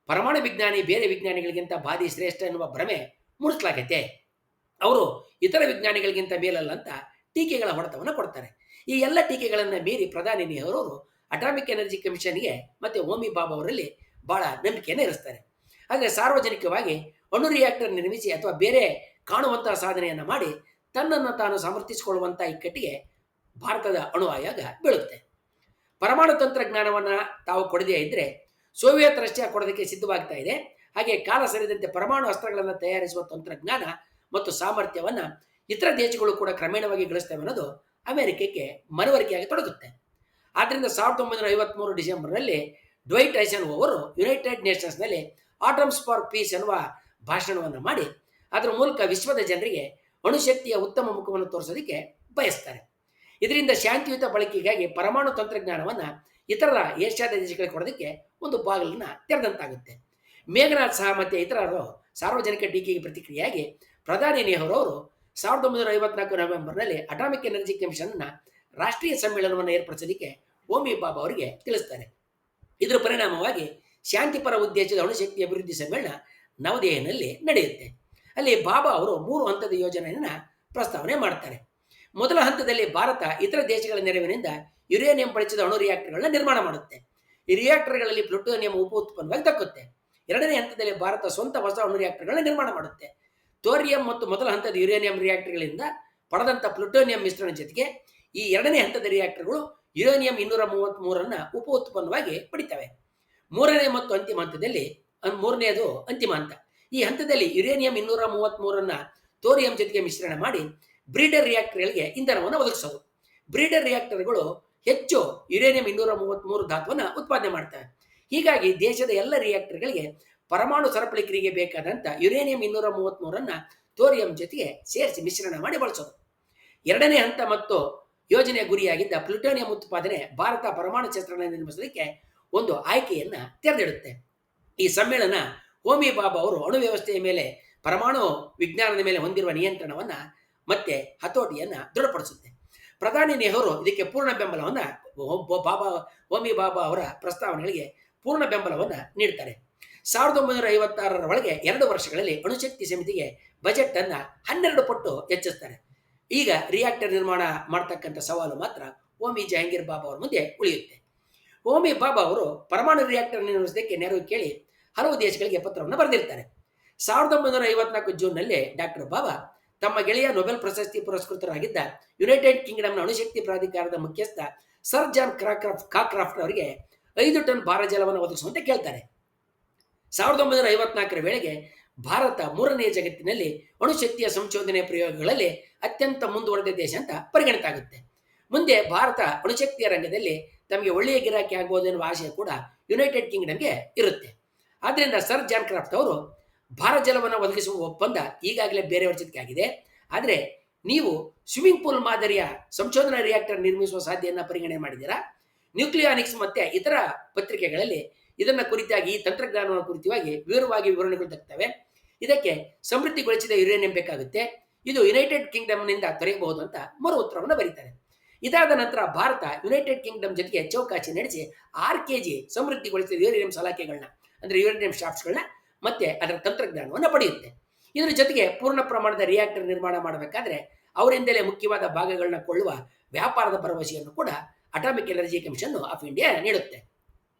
ಪರಮಾಣು ವಿಜ್ಞಾನಿ ಬೇರೆ ವಿಜ್ಞಾನಿಗಳಿಗಿಂತ ಬಾದಿ ಶ್ರೇಷ್ಠ ಎನ್ನುವ ಭ್ರಮೆ ಮೂಡಿಸಲಾಗೈತೆ. ಅವರು ಇತರ ವಿಜ್ಞಾನಿಗಳಿಗಿಂತ ಮೇಲಲ್ಲ ಅಂತ ಟೀಕೆಗಳ ಹೊಡೆತವನ್ನು ಕೊಡ್ತಾರೆ. ಈ ಎಲ್ಲ ಟೀಕೆಗಳನ್ನು ಮೀರಿ ಪ್ರಧಾನಿ ನೆಹರು ಅವರು ಅಟಾಮಿಕ್ ಎನರ್ಜಿ ಕಮಿಷನ್ಗೆ ಮತ್ತೆ ಹೋಮಿ ಬಾಬಾ ಅವರಲ್ಲಿ ಬಹಳ ನಂಬಿಕೆಯನ್ನು ಇರಿಸ್ತಾರೆ. ಆದರೆ ಸಾರ್ವಜನಿಕವಾಗಿ ಅಣು ರಿಯಾಕ್ಟರ್ ನಿರ್ಮಿಸಿ ಅಥವಾ ಬೇರೆ ಕಾಣುವಂತಹ ಸಾಧನೆಯನ್ನು ಮಾಡಿ ತನ್ನನ್ನು ತಾನು ಸಮರ್ಥಿಸಿಕೊಳ್ಳುವಂಥ ಇಕ್ಕಟ್ಟಿಗೆ ಭಾರತದ ಅಣು ಆಯೋಗ ಬೀಳುತ್ತೆ. ಪರಮಾಣು ತಂತ್ರಜ್ಞಾನವನ್ನು ತಾವು ಕೊಡದೇ ಇದ್ದರೆ ಸೋವಿಯತ್ ರಷ್ಯಾ ಕೊಡೋದಕ್ಕೆ ಸಿದ್ಧವಾಗ್ತಾ ಇದೆ. ಹಾಗೆ ಕಾಲ ಸರಿದಂತೆ ಪರಮಾಣು ಅಸ್ತ್ರಗಳನ್ನು ತಯಾರಿಸುವ ತಂತ್ರಜ್ಞಾನ ಮತ್ತು ಸಾಮರ್ಥ್ಯವನ್ನು ಇತರ ದೇಶಗಳು ಕೂಡ ಕ್ರಮೇಣವಾಗಿ ಗಳಿಸ್ತವೆ ಅನ್ನೋದು ಅಮೆರಿಕಕ್ಕೆ ಮನವರಿಕೆಯಾಗಿ ತೊಡಗುತ್ತೆ. ಆದ್ದರಿಂದ 1953 ಡಿಸೆಂಬರ್ನಲ್ಲಿ ಡ್ವೈಟ್ ಐಸನ್ಹೋವರ್ ಯುನೈಟೆಡ್ ನೇಷನ್ಸ್ನಲ್ಲಿ ಆಟಮ್ಸ್ ಫಾರ್ ಪೀಸ್ ಎನ್ನುವ ಭಾಷಣವನ್ನು ಮಾಡಿ ಅದರ ಮೂಲಕ ವಿಶ್ವದ ಜನರಿಗೆ ಅಣುಶಕ್ತಿಯ ಉತ್ತಮ ಮುಖವನ್ನು ತೋರಿಸೋದಕ್ಕೆ ಬಯಸ್ತಾರೆ. ಇದರಿಂದ ಶಾಂತಿಯುತ ಬಳಕೆಗಾಗಿ ಪರಮಾಣು ತಂತ್ರಜ್ಞಾನವನ್ನು ಇತರ ಏಷ್ಯಾದ ದೇಶಗಳಿಗೆ ಕೊಡೋದಕ್ಕೆ ಒಂದು ಬಾಗಿಲನ್ನು ತೆರೆದಂತಾಗುತ್ತೆ. ಮೇಘನಾಥ್ ಸಹ ಮತ್ತು ಇತರರು ಸಾರ್ವಜನಿಕ ಟೀಕೆಗೆ ಪ್ರತಿಕ್ರಿಯೆಯಾಗಿ ಪ್ರಧಾನಿ ನೆಹರು ಅವರು 1954 ನವೆಂಬರ್ನಲ್ಲಿ ಅಟಾಮಿಕ್ ಎನರ್ಜಿ ಕಮಿಷನ್ನ ರಾಷ್ಟ್ರೀಯ ಸಮ್ಮೇಳನವನ್ನು ಏರ್ಪಡಿಸೋದಕ್ಕೆ ಹೋಮಿ ಬಾಬಾ ಅವರಿಗೆ ತಿಳಿಸ್ತಾರೆ. ಇದರ ಪರಿಣಾಮವಾಗಿ ಶಾಂತಿಪರ ಉದ್ದೇಶದ ಅಣುಶಕ್ತಿ ಅಭಿವೃದ್ಧಿ ಸಮ್ಮೇಳನ ನವದೆಹಲಿಯಲ್ಲಿ ನಡೆಯುತ್ತೆ. ಅಲ್ಲಿ ಬಾಬಾ ಅವರು 3 ಹಂತದ ಯೋಜನೆಯನ್ನು ಪ್ರಸ್ತಾವನೆ ಮಾಡ್ತಾರೆ. ಮೊದಲ ಹಂತದಲ್ಲಿ ಭಾರತ ಇತರ ದೇಶಗಳ ನೆರವಿನಿಂದ ಯುರೇನಿಯಂ ಬಳಸಿದ ಅಣು ರಿಯಾಕ್ಟರ್ಗಳನ್ನ ನಿರ್ಮಾಣ ಮಾಡುತ್ತೆ. ಈ ರಿಯಾಕ್ಟರ್ಗಳಲ್ಲಿ ಪ್ಲುಟೋನಿಯಂ ಉಪ ಉತ್ಪನ್ನವಾಗಿ ದಕ್ಕುತ್ತೆ. ಎರಡನೇ ಹಂತದಲ್ಲಿ ಭಾರತ ಸ್ವಂತ ಹೊಸ ಅಣು ರಿಯಾಕ್ಟರ್ಗಳನ್ನ ನಿರ್ಮಾಣ ಮಾಡುತ್ತೆ. ಥೋರಿಯಂ ಮತ್ತು ಮೊದಲ ಹಂತದ ಯುರೇನಿಯಂ ರಿಯಾಕ್ಟರ್ಗಳಿಂದ ಪಡೆದಂಥ ಪ್ಲುಟೋನಿಯಂ ಮಿಶ್ರಣ ಜೊತೆಗೆ ಈ ಎರಡನೇ ಹಂತದ ರಿಯಾಕ್ಟರ್ಗಳು ಯುರೇನಿಯಂ 233 ಉಪ ಉತ್ಪನ್ನವಾಗಿ ಪಡಿತವೆ. ಮೂರನೇ ಮತ್ತು ಅಂತಿಮ ಹಂತದಲ್ಲಿ ಮೂರನೆಯದು ಅಂತಿಮ ಹಂತ. ಈ ಹಂತದಲ್ಲಿ ಯುರೇನಿಯಂ 233 ಥೋರಿಯಂ ಜೊತೆಗೆ ಮಿಶ್ರಣ ಮಾಡಿ ಬ್ರೀಡರ್ ರಿಯಾಕ್ಟರ್ಗಳಿಗೆ ಇಂಧನವನ್ನು ಒದಗಿಸೋದು. ಬ್ರೀಡರ್ ರಿಯಾಕ್ಟರ್ಗಳು ಹೆಚ್ಚು ಯುರೇನಿಯಂ 233 ಧಾತುವನ್ನು ಉತ್ಪಾದನೆ ಮಾಡ್ತವೆ. ಹೀಗಾಗಿ ದೇಶದ ಎಲ್ಲ ರಿಯಾಕ್ಟರ್ಗಳಿಗೆ ಪರಮಾಣು ಸರಪಳಿ ಕ್ರಿಯೆಗೆ ಬೇಕಾದಂಥ ಯುರೇನಿಯಂ 233 ಥೋರಿಯಂ ಜೊತೆಗೆ ಸೇರಿಸಿ ಮಿಶ್ರಣ ಮಾಡಿ ಬಳಸೋದು. ಎರಡನೇ ಹಂತ ಮತ್ತು ಯೋಜನೆಯ ಗುರಿಯಾಗಿದ್ದ ಪ್ಲುಟೋನಿಯಂ ಉತ್ಪಾದನೆ ಭಾರತ ಪರಮಾಣು ಶಸ್ತ್ರಗಳನ್ನು ನಿರ್ಮಿಸೋದಕ್ಕೆ ಒಂದು ಆಯ್ಕೆಯನ್ನು ತೆರೆದಿಡುತ್ತೆ. ಈ ಸಮ್ಮೇಳನ ಹೋಮಿ ಬಾಬಾ ಅವರು ಅಣು ವ್ಯವಸ್ಥೆಯ ಮೇಲೆ ಪರಮಾಣು ವಿಜ್ಞಾನದ ಮೇಲೆ ಹೊಂದಿರುವ ನಿಯಂತ್ರಣವನ್ನು ಮತ್ತೆ ಹತೋಟಿಯನ್ನು ದೃಢಪಡಿಸುತ್ತೆ. ಪ್ರಧಾನಿ ನೆಹರು ಇದಕ್ಕೆ ಪೂರ್ಣ ಬೆಂಬಲವನ್ನು ಹೋಮಿ ಬಾಬಾ ಅವರ ಪ್ರಸ್ತಾವನೆಗಳಿಗೆ ಪೂರ್ಣ ಬೆಂಬಲವನ್ನು ನೀಡ್ತಾರೆ. 1956 ಒಳಗೆ 2 ವರ್ಷಗಳಲ್ಲಿ ಅಣುಶಕ್ತಿ ಸಮಿತಿಗೆ ಬಜೆಟ್ ಅನ್ನು 12 ಪಟ್ಟು ಹೆಚ್ಚಿಸ್ತಾರೆ. ಈಗ ರಿಯಾಕ್ಟರ್ ನಿರ್ಮಾಣ ಮಾಡ್ತಕ್ಕಂಥ ಸವಾಲು ಮಾತ್ರ ಹೋಮಿ ಜಹಾಂಗೀರ್ ಬಾಬಾ ಅವರ ಮುಂದೆ ಉಳಿಯುತ್ತೆ. ಹೋಮಿ ಬಾಬಾ ಅವರು ಪರಮಾಣು ರಿಯಾಕ್ಟರ್ ನಿರ್ಮಿಸೋದಕ್ಕೆ ನೆರವು ಕೇಳಿ ಹಲವು ದೇಶಗಳಿಗೆ ಪತ್ರವನ್ನು ಬರೆದಿರ್ತಾರೆ. 1954 ಜೂನ್ನಲ್ಲಿ ಡಾಕ್ಟರ್ ಬಾಬಾ ತಮ್ಮ ಗೆಳೆಯ ನೊಬೆಲ್ ಪ್ರಶಸ್ತಿ ಪುರಸ್ಕೃತರಾಗಿದ್ದ ಯುನೈಟೆಡ್ ಕಿಂಗ್ಡಮ್ನ ಅಣುಶಕ್ತಿ ಪ್ರಾಧಿಕಾರದ ಮುಖ್ಯಸ್ಥ ಸರ್ ಜಾನ್ ಕಾಕ್ರಾಫ್ಟ್ ಅವರಿಗೆ 5 ಟನ್ ಭಾರಜಲವನ್ನು ಒದಗಿಸುವಂತೆ ಕೇಳ್ತಾರೆ. 1954 ವೇಳೆಗೆ ಭಾರತ 3ನೇ ಜಗತ್ತಿನಲ್ಲಿ ಅಣುಶಕ್ತಿಯ ಸಂಶೋಧನೆ ಪ್ರಯೋಗಗಳಲ್ಲಿ ಅತ್ಯಂತ ಮುಂದುವರೆದ ದೇಶ ಅಂತ ಪರಿಗಣಿತಾಗುತ್ತೆ. ಮುಂದೆ ಭಾರತ ಅಣುಶಕ್ತಿಯ ರಂಗದಲ್ಲಿ ತಮಗೆ ಒಳ್ಳೆಯ ಗಿರಾಕಿ ಆಗಬಹುದು ಎನ್ನುವ ಆಶಯ ಕೂಡ ಯುನೈಟೆಡ್ ಕಿಂಗ್ಡಮ್ಗೆ ಇರುತ್ತೆ. ಆದ್ದರಿಂದ ಸರ್ ಜಾನ್ ಕ್ರಾಫ್ಟ್ ಅವರು ಭಾರಜಲವನ್ನು ಒದಗಿಸುವ ಒಪ್ಪಂದ ಈಗಾಗಲೇ ಬೇರೆಯವರ ಜೊತೆಗೆ ಆಗಿದೆ. ಆದರೆ ನೀವು ಸ್ವಿಮ್ಮಿಂಗ್ ಪೂಲ್ ಮಾದರಿಯ ಸಂಶೋಧನಾ ರಿಯಾಕ್ಟರ್ ನಿರ್ಮಿಸುವ ಸಾಧ್ಯತೆಯನ್ನು ಪರಿಗಣನೆ ಮಾಡಿದ್ದೀರಾ? ನ್ಯೂಕ್ಲಿಯಾನಿಕ್ಸ್ ಮತ್ತೆ ಇತರ ಪತ್ರಿಕೆಗಳಲ್ಲಿ ಇದನ್ನ ಕುರಿತಾಗಿ ಈ ತಂತ್ರಜ್ಞಾನವನ್ನು ಕುರಿತಾಗಿ ವಿವರವಾಗಿ ವಿವರಣೆಗಳು ದಕ್ತವೆ. ಇದಕ್ಕೆ ಸಮೃದ್ಧಿಗೊಳಿಸಿದ ಯುರೇನಿಯಂ ಬೇಕಾಗುತ್ತೆ. ಇದು ಯುನೈಟೆಡ್ ಕಿಂಗ್ಡಮ್ನಿಂದ ದೊರೆಯಬಹುದು ಅಂತ ಮರು ಉತ್ತರವನ್ನು ಬರೀತಾರೆ. ಇದಾದ ನಂತರ ಭಾರತ ಯುನೈಟೆಡ್ ಕಿಂಗ್ಡಮ್ ಜೊತೆಗೆ ಚೌಕಾಸಿ ನಡೆಸಿ 6 kg ಸಮೃದ್ಧಿಗೊಳಿಸಿದ ಯುರೇನಿಯಂ ಸಲಾಕೆಗಳನ್ನ ಅಂದರೆ ಯುರೇನಿಯಂ ಶಾಫ್ಟ್ಸ್ಗಳನ್ನ ಮತ್ತೆ ಅದರ ತಂತ್ರಜ್ಞಾನವನ್ನು ಪಡೆಯುತ್ತೆ. ಇದರ ಜೊತೆಗೆ ಪೂರ್ಣ ಪ್ರಮಾಣದ ರಿಯಾಕ್ಟರ್ ನಿರ್ಮಾಣ ಮಾಡಬೇಕಾದ್ರೆ ಅವರಿಂದಲೇ ಮುಖ್ಯವಾದ ಭಾಗಗಳನ್ನ ಕೊಳ್ಳುವ ವ್ಯಾಪಾರದ ಭರವಸೆಯನ್ನು ಕೂಡ atomic energy commission of India ನೀಡುತ್ತೆ.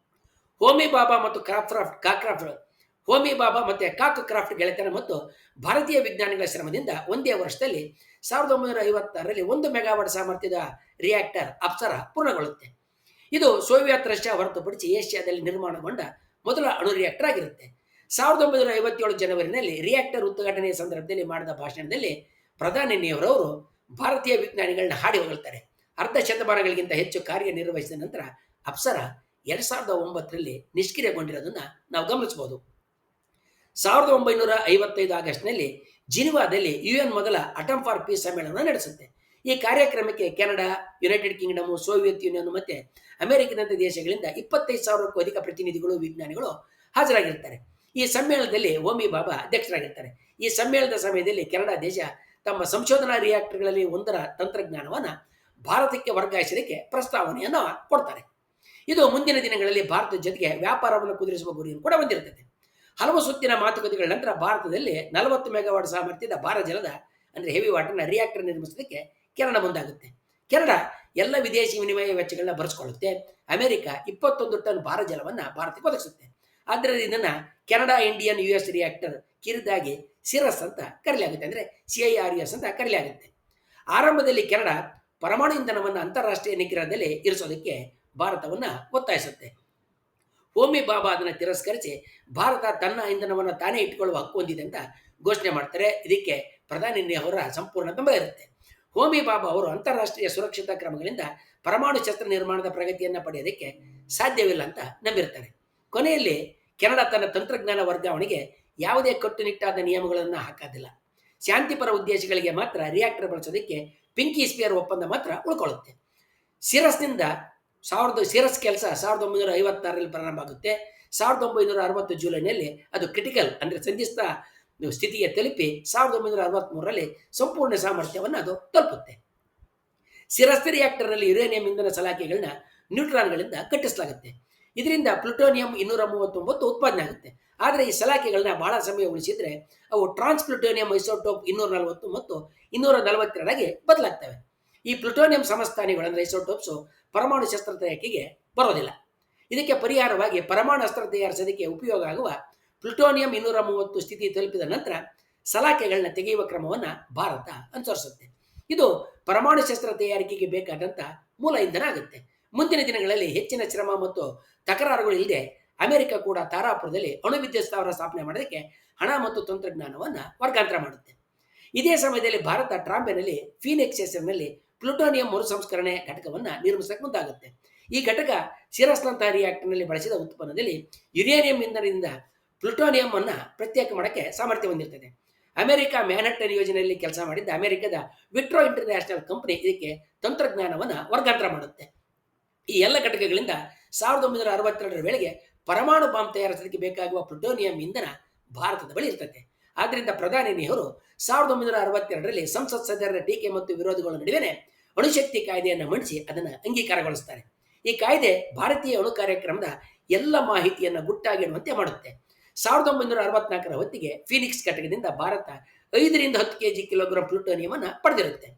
ಹೋಮಿ ಬಾಬಾ ಮತ್ತು ಕಾಕ್ರಾಫ್ಟ್ ಗೆಳೆತನ ಮತ್ತು ಭಾರತೀಯ ವಿಜ್ಞಾನಿಗಳ ಶ್ರಮದಿಂದ ಒಂದೇ ವರ್ಷದಲ್ಲಿ 1956ರಲ್ಲಿ 1 ಮೆಗಾವಾಟ್ ಸಾಮರ್ಥ್ಯದ ರಿಯಾಕ್ಟರ್ ಅಪ್ಸರ ಪೂರ್ಣಗೊಳ್ಳುತ್ತೆ. ಇದು ಸೋವಿಯತ್ ರಷ್ಯಾ ಹೊರತುಪಡಿಸಿ ಏಷ್ಯಾದಲ್ಲಿ ನಿರ್ಮಾಣಗೊಂಡ ಮೊದಲ ಅಣು ರಿಯಾಕ್ಟರ್ ಆಗಿರುತ್ತೆ. 1957 ಜನವರಿನಲ್ಲಿ ರಿಯಾಕ್ಟರ್ ಉದ್ಘಾಟನೆಯ ಸಂದರ್ಭದಲ್ಲಿ ಮಾಡಿದ ಭಾಷಣದಲ್ಲಿ ಪ್ರಧಾನಿ ನೆಹರು ಅವರು ಭಾರತೀಯ ವಿಜ್ಞಾನಿಗಳನ್ನ ಹಾಡಿ ಹೊಗಳ್ತಾರೆ. ಅರ್ಧ ಶತಮಾನಗಳಿಗಿಂತ ಹೆಚ್ಚು ಕಾರ್ಯನಿರ್ವಹಿಸಿದ ನಂತರ ಅಪ್ಸರ 2009ರಲ್ಲಿ ನಿಷ್ಕ್ರಿಯಗೊಂಡಿರೋದನ್ನು ನಾವು ಗಮನಿಸಬಹುದು. 1955 ಆಗಸ್ಟ್ನಲ್ಲಿ ಜಿನಿವಾದಲ್ಲಿ UN ಮೊದಲ ಅಟಮ್ ಫಾರ್ ಪೀಸ್ ಸಮ್ಮೇಳನ ನಡೆಸುತ್ತೆ. ಈ ಕಾರ್ಯಕ್ರಮಕ್ಕೆ Canada, United Kingdom, Soviet union ಮತ್ತೆ ಅಮೆರಿಕದಂಥ ದೇಶಗಳಿಂದ 25,000ಕ್ಕೂ ಅಧಿಕ ಪ್ರತಿನಿಧಿಗಳು, ವಿಜ್ಞಾನಿಗಳು ಹಾಜರಾಗಿರ್ತಾರೆ. ಈ ಸಮ್ಮೇಳನದಲ್ಲಿ ಹೋಮಿ ಬಾಬಾ ಅಧ್ಯಕ್ಷರಾಗಿರ್ತಾರೆ. ಈ ಸಮ್ಮೇಳನದ ಸಮಯದಲ್ಲಿ ಕೆನಡಾ ದೇಶ ತಮ್ಮ ಸಂಶೋಧನಾ ರಿಯಾಕ್ಟರ್ಗಳಲ್ಲಿ ಒಂದರ ತಂತ್ರಜ್ಞಾನವನ್ನು ಭಾರತಕ್ಕೆ ವರ್ಗಾಯಿಸಲಿಕ್ಕೆ ಪ್ರಸ್ತಾವನೆಯನ್ನು ಕೊಡ್ತಾರೆ. ಇದು ಮುಂದಿನ ದಿನಗಳಲ್ಲಿ ಭಾರತದ ಜೊತೆಗೆ ವ್ಯಾಪಾರವನ್ನು ಕುದುರಿಸುವ ಗುರಿಯನ್ನು ಕೂಡ ಹೊಂದಿರುತ್ತದೆ. ಹಲವು ಸುತ್ತಿನ ಮಾತುಕತೆಗಳ ನಂತರ ಭಾರತದಲ್ಲಿ 40 ಮೆಗಾವಾಟ್ ಸಾಮರ್ಥ್ಯದ ಭಾರಜಲದ ಅಂದರೆ ಹೆವಿ ವಾಟರ್ನ ರಿಯಾಕ್ಟರ್ ನಿರ್ಮಿಸೋದಕ್ಕೆ ಕೆನಡಾ ಮುಂದಾಗುತ್ತೆ. ಕೆನಡಾ ಎಲ್ಲ ವಿದೇಶಿ ವಿನಿಮಯ ವೆಚ್ಚಗಳನ್ನ ಭರಿಸಿಕೊಳ್ಳುತ್ತೆ. ಅಮೆರಿಕ 21 ಟನ್ ಭಾರಜಲವನ್ನು ಭಾರತಕ್ಕೆ ಒದಗಿಸುತ್ತೆ. ಆದ್ದರಿಂದ ಇದನ್ನು ಕೆನಡಾ ಇಂಡಿಯನ್ US ರಿಯಾಕ್ಟರ್ ಕಿರಿದಾಗಿ ಸಿರಸ್ ಅಂತ ಕರೆಯಲಾಗುತ್ತೆ, ಅಂದರೆ CIRUS ಅಂತ ಕರೆಯಲಾಗುತ್ತೆ. ಆರಂಭದಲ್ಲಿ ಕೆನಡಾ ಪರಮಾಣು ಇಂಧನವನ್ನು ಅಂತಾರಾಷ್ಟ್ರೀಯ ನಿಗ್ರಹದಲ್ಲಿ ಇರಿಸೋದಕ್ಕೆ ಭಾರತವನ್ನು ಒತ್ತಾಯಿಸುತ್ತೆ. ಹೋಮಿ ಬಾಬಾ ಅದನ್ನು ತಿರಸ್ಕರಿಸಿ ಭಾರತ ತನ್ನ ಇಂಧನವನ್ನು ತಾನೇ ಇಟ್ಟುಕೊಳ್ಳುವ ಹಕ್ಕು ಹೊಂದಿದೆ ಅಂತ ಘೋಷಣೆ ಮಾಡ್ತಾರೆ. ಇದಕ್ಕೆ ಪ್ರಧಾನಿ ನೆಹರು ಸಂಪೂರ್ಣ ಬೆಂಬಲ ಇರುತ್ತೆ. ಹೋಮಿ ಬಾಬಾ ಅವರು ಅಂತಾರಾಷ್ಟ್ರೀಯ ಸುರಕ್ಷತಾ ಕ್ರಮಗಳಿಂದ ಪರಮಾಣು ಶಸ್ತ್ರ ನಿರ್ಮಾಣದ ಪ್ರಗತಿಯನ್ನು ಪಡೆಯೋದಕ್ಕೆ ಸಾಧ್ಯವಿಲ್ಲ ಅಂತ ನಂಬಿರ್ತಾರೆ. ಕೊನೆಯಲ್ಲಿ ಕೆನಡಾ ತನ್ನ ತಂತ್ರಜ್ಞಾನ ವರ್ಗಾವಣೆಗೆ ಯಾವುದೇ ಕಟ್ಟುನಿಟ್ಟಾದ ನಿಯಮಗಳನ್ನು ಹಾಕೋದಿಲ್ಲ. ಶಾಂತಿಪರ ಉದ್ದೇಶಗಳಿಗೆ ಮಾತ್ರ ರಿಯಾಕ್ಟರ್ ಬಳಸೋದಕ್ಕೆ ಪಿಂಕಿ ಸ್ಪಿಯರ್ ಒಪ್ಪಂದ ಮಾತ್ರ ಉಳ್ಕೊಳ್ಳುತ್ತೆ. ಸಿರಸ್ನಿಂದ ಸಿರಸ್ ಕೆಲಸ 1956ರಲ್ಲಿ ಪ್ರಾರಂಭ ಆಗುತ್ತೆ. 1960 ಜುಲೈನಲ್ಲಿ ಅದು ಕ್ರಿಟಿಕಲ್ ಅಂದರೆ ಸಂಧಿಸ್ತ ಸ್ಥಿತಿಗೆ ತಲುಪಿ 1963ರಲ್ಲಿ ಸಂಪೂರ್ಣ ಸಾಮರ್ಥ್ಯವನ್ನು ಅದು ತಲುಪುತ್ತೆ. ಸಿರಸ್ ರಿಯಾಕ್ಟರ್ನಲ್ಲಿ ಯುರೇನಿಯಂ ಇಂಧನ ಸಲಾಕೆಗಳನ್ನ ನ್ಯೂಟ್ರಾನ್ಗಳಿಂದ ಕಟ್ಟಿಸಲಾಗುತ್ತೆ. ಇದರಿಂದ ಪ್ಲುಟೋನಿಯಂ 239 ಉತ್ಪಾದನೆ ಆಗುತ್ತೆ. ಆದರೆ ಈ ಸಲಾಕೆಗಳನ್ನ ಬಹಳ ಸಮಯ ಉಳಿಸಿದ್ರೆ ಅವು ಟ್ರಾನ್ಸ್ ಪ್ಲುಟೋನಿಯಂ ಐಸೋಟೋಪ್ 240 ಮತ್ತು 242 ಬದಲಾಗ್ತವೆ. ಈ ಪ್ಲುಟೋನಿಯಂ ಸಮಸ್ಥಾನಿಗಳು ಅಂದರೆ ಐಸೋಟೋಪ್ಸು ಪರಮಾಣು ಶಸ್ತ್ರ ತಯಾರಿಕೆಗೆ ಬರೋದಿಲ್ಲ. ಇದಕ್ಕೆ ಪರಿಹಾರವಾಗಿ ಪರಮಾಣು ಅಸ್ತ್ರ ತಯಾರಿಸೋದಕ್ಕೆ ಉಪಯೋಗ ಆಗುವ ಪ್ಲುಟೋನಿಯಂ 230 ಸ್ಥಿತಿ ತಲುಪಿದ ನಂತರ ಸಲಾಕೆಗಳನ್ನ ತೆಗೆಯುವ ಕ್ರಮವನ್ನು ಭಾರತ ಅನುಸರಿಸುತ್ತೆ. ಇದು ಪರಮಾಣು ಶಸ್ತ್ರ ತಯಾರಿಕೆಗೆ ಬೇಕಾದಂಥ ಮೂಲ ಇಂಧನ ಆಗುತ್ತೆ. ಮುಂದಿನ ದಿನಗಳಲ್ಲಿ ಹೆಚ್ಚಿನ ಶ್ರಮ ಮತ್ತು ತಕರಾರುಗಳು ಇಲ್ಲದೆ ಅಮೆರಿಕ ಕೂಡ ತಾರಾಪುರದಲ್ಲಿ ಅಣು ವಿದ್ಯುತ್ ಸ್ಥಾವರ ಸ್ಥಾಪನೆ ಮಾಡೋದಕ್ಕೆ ಹಣ ಮತ್ತು ತಂತ್ರಜ್ಞಾನವನ್ನು ವರ್ಗಾಂತರ ಮಾಡುತ್ತೆ. ಇದೇ ಸಮಯದಲ್ಲಿ ಭಾರತ ಟ್ರಾಂಬೆನಲ್ಲಿ ಫೀನಿಕ್ಸ್ ಹೆಸರಿನಲ್ಲಿ ಪ್ಲುಟೋನಿಯಂ ಮರುಸಂಸ್ಕರಣೆ ಘಟಕವನ್ನು ನಿರ್ಮಿಸಕ್ಕೆ ಮುಂದಾಗುತ್ತೆ. ಈ ಘಟಕ ಸಿರಸ್ನಂತಹ ರಿಯಾಕ್ಟರ್ನಲ್ಲಿ ಬಳಸಿದ ಉತ್ಪನ್ನದಲ್ಲಿ ಯುರೇನಿಯಂ ಇಂಧನದಿಂದ ಪ್ಲುಟೋನಿಯಂ ಅನ್ನು ಪ್ರತ್ಯೇಕ ಮಾಡೋಕ್ಕೆ ಸಾಮರ್ಥ್ಯ ಹೊಂದಿರ್ತದೆ. ಅಮೆರಿಕ ಮ್ಯಾನ್ಹಟ್ಟನ್ ಯೋಜನೆಯಲ್ಲಿ ಕೆಲಸ ಮಾಡಿದ್ದ ಅಮೆರಿಕದ ವಿಟ್ರೋ ಇಂಟರ್ನ್ಯಾಷನಲ್ ಕಂಪನಿ ಇದಕ್ಕೆ ತಂತ್ರಜ್ಞಾನವನ್ನು ವರ್ಗಾಂತರ ಮಾಡುತ್ತೆ. ಈ ಎಲ್ಲ ಘಟಕಗಳಿಂದ 1962ರ ವೇಳೆಗೆ ಪರಮಾಣು ಬಾಂಬ್ ತಯಾರಿಸೋದಕ್ಕೆ ಬೇಕಾಗುವ ಪ್ಲುಟೋನಿಯಂ ಇಂಧನ ಭಾರತದ ಬಳಿ ಇರ್ತದೆ. ಆದ್ದರಿಂದ ಪ್ರಧಾನಿ ನೆಹರು 1962ರಲ್ಲಿ ಸಂಸತ್ ಸದಸ್ಯರ ಟೀಕೆ ಮತ್ತು ವಿರೋಧಗಳ ನಡುವೆ ಅಣುಶಕ್ತಿ ಕಾಯ್ದೆಯನ್ನು ಮಂಡಿಸಿ ಅದನ್ನು ಅಂಗೀಕಾರಗೊಳಿಸ್ತಾರೆ. ಈ ಕಾಯ್ದೆ ಭಾರತೀಯ ಅಣು ಕಾರ್ಯಕ್ರಮದ ಎಲ್ಲ ಮಾಹಿತಿಯನ್ನು ಗುಟ್ಟಾಗಿಡುವಂತೆ ಮಾಡುತ್ತೆ. 1964ರ ಹೊತ್ತಿಗೆ ಫೀನಿಕ್ಸ್ ಘಟಕದಿಂದ ಭಾರತ 5ರಿಂದ 10 kg ಪ್ಲುಟೋನಿಯಂ ಅನ್ನು ಪಡೆದಿರುತ್ತೆ.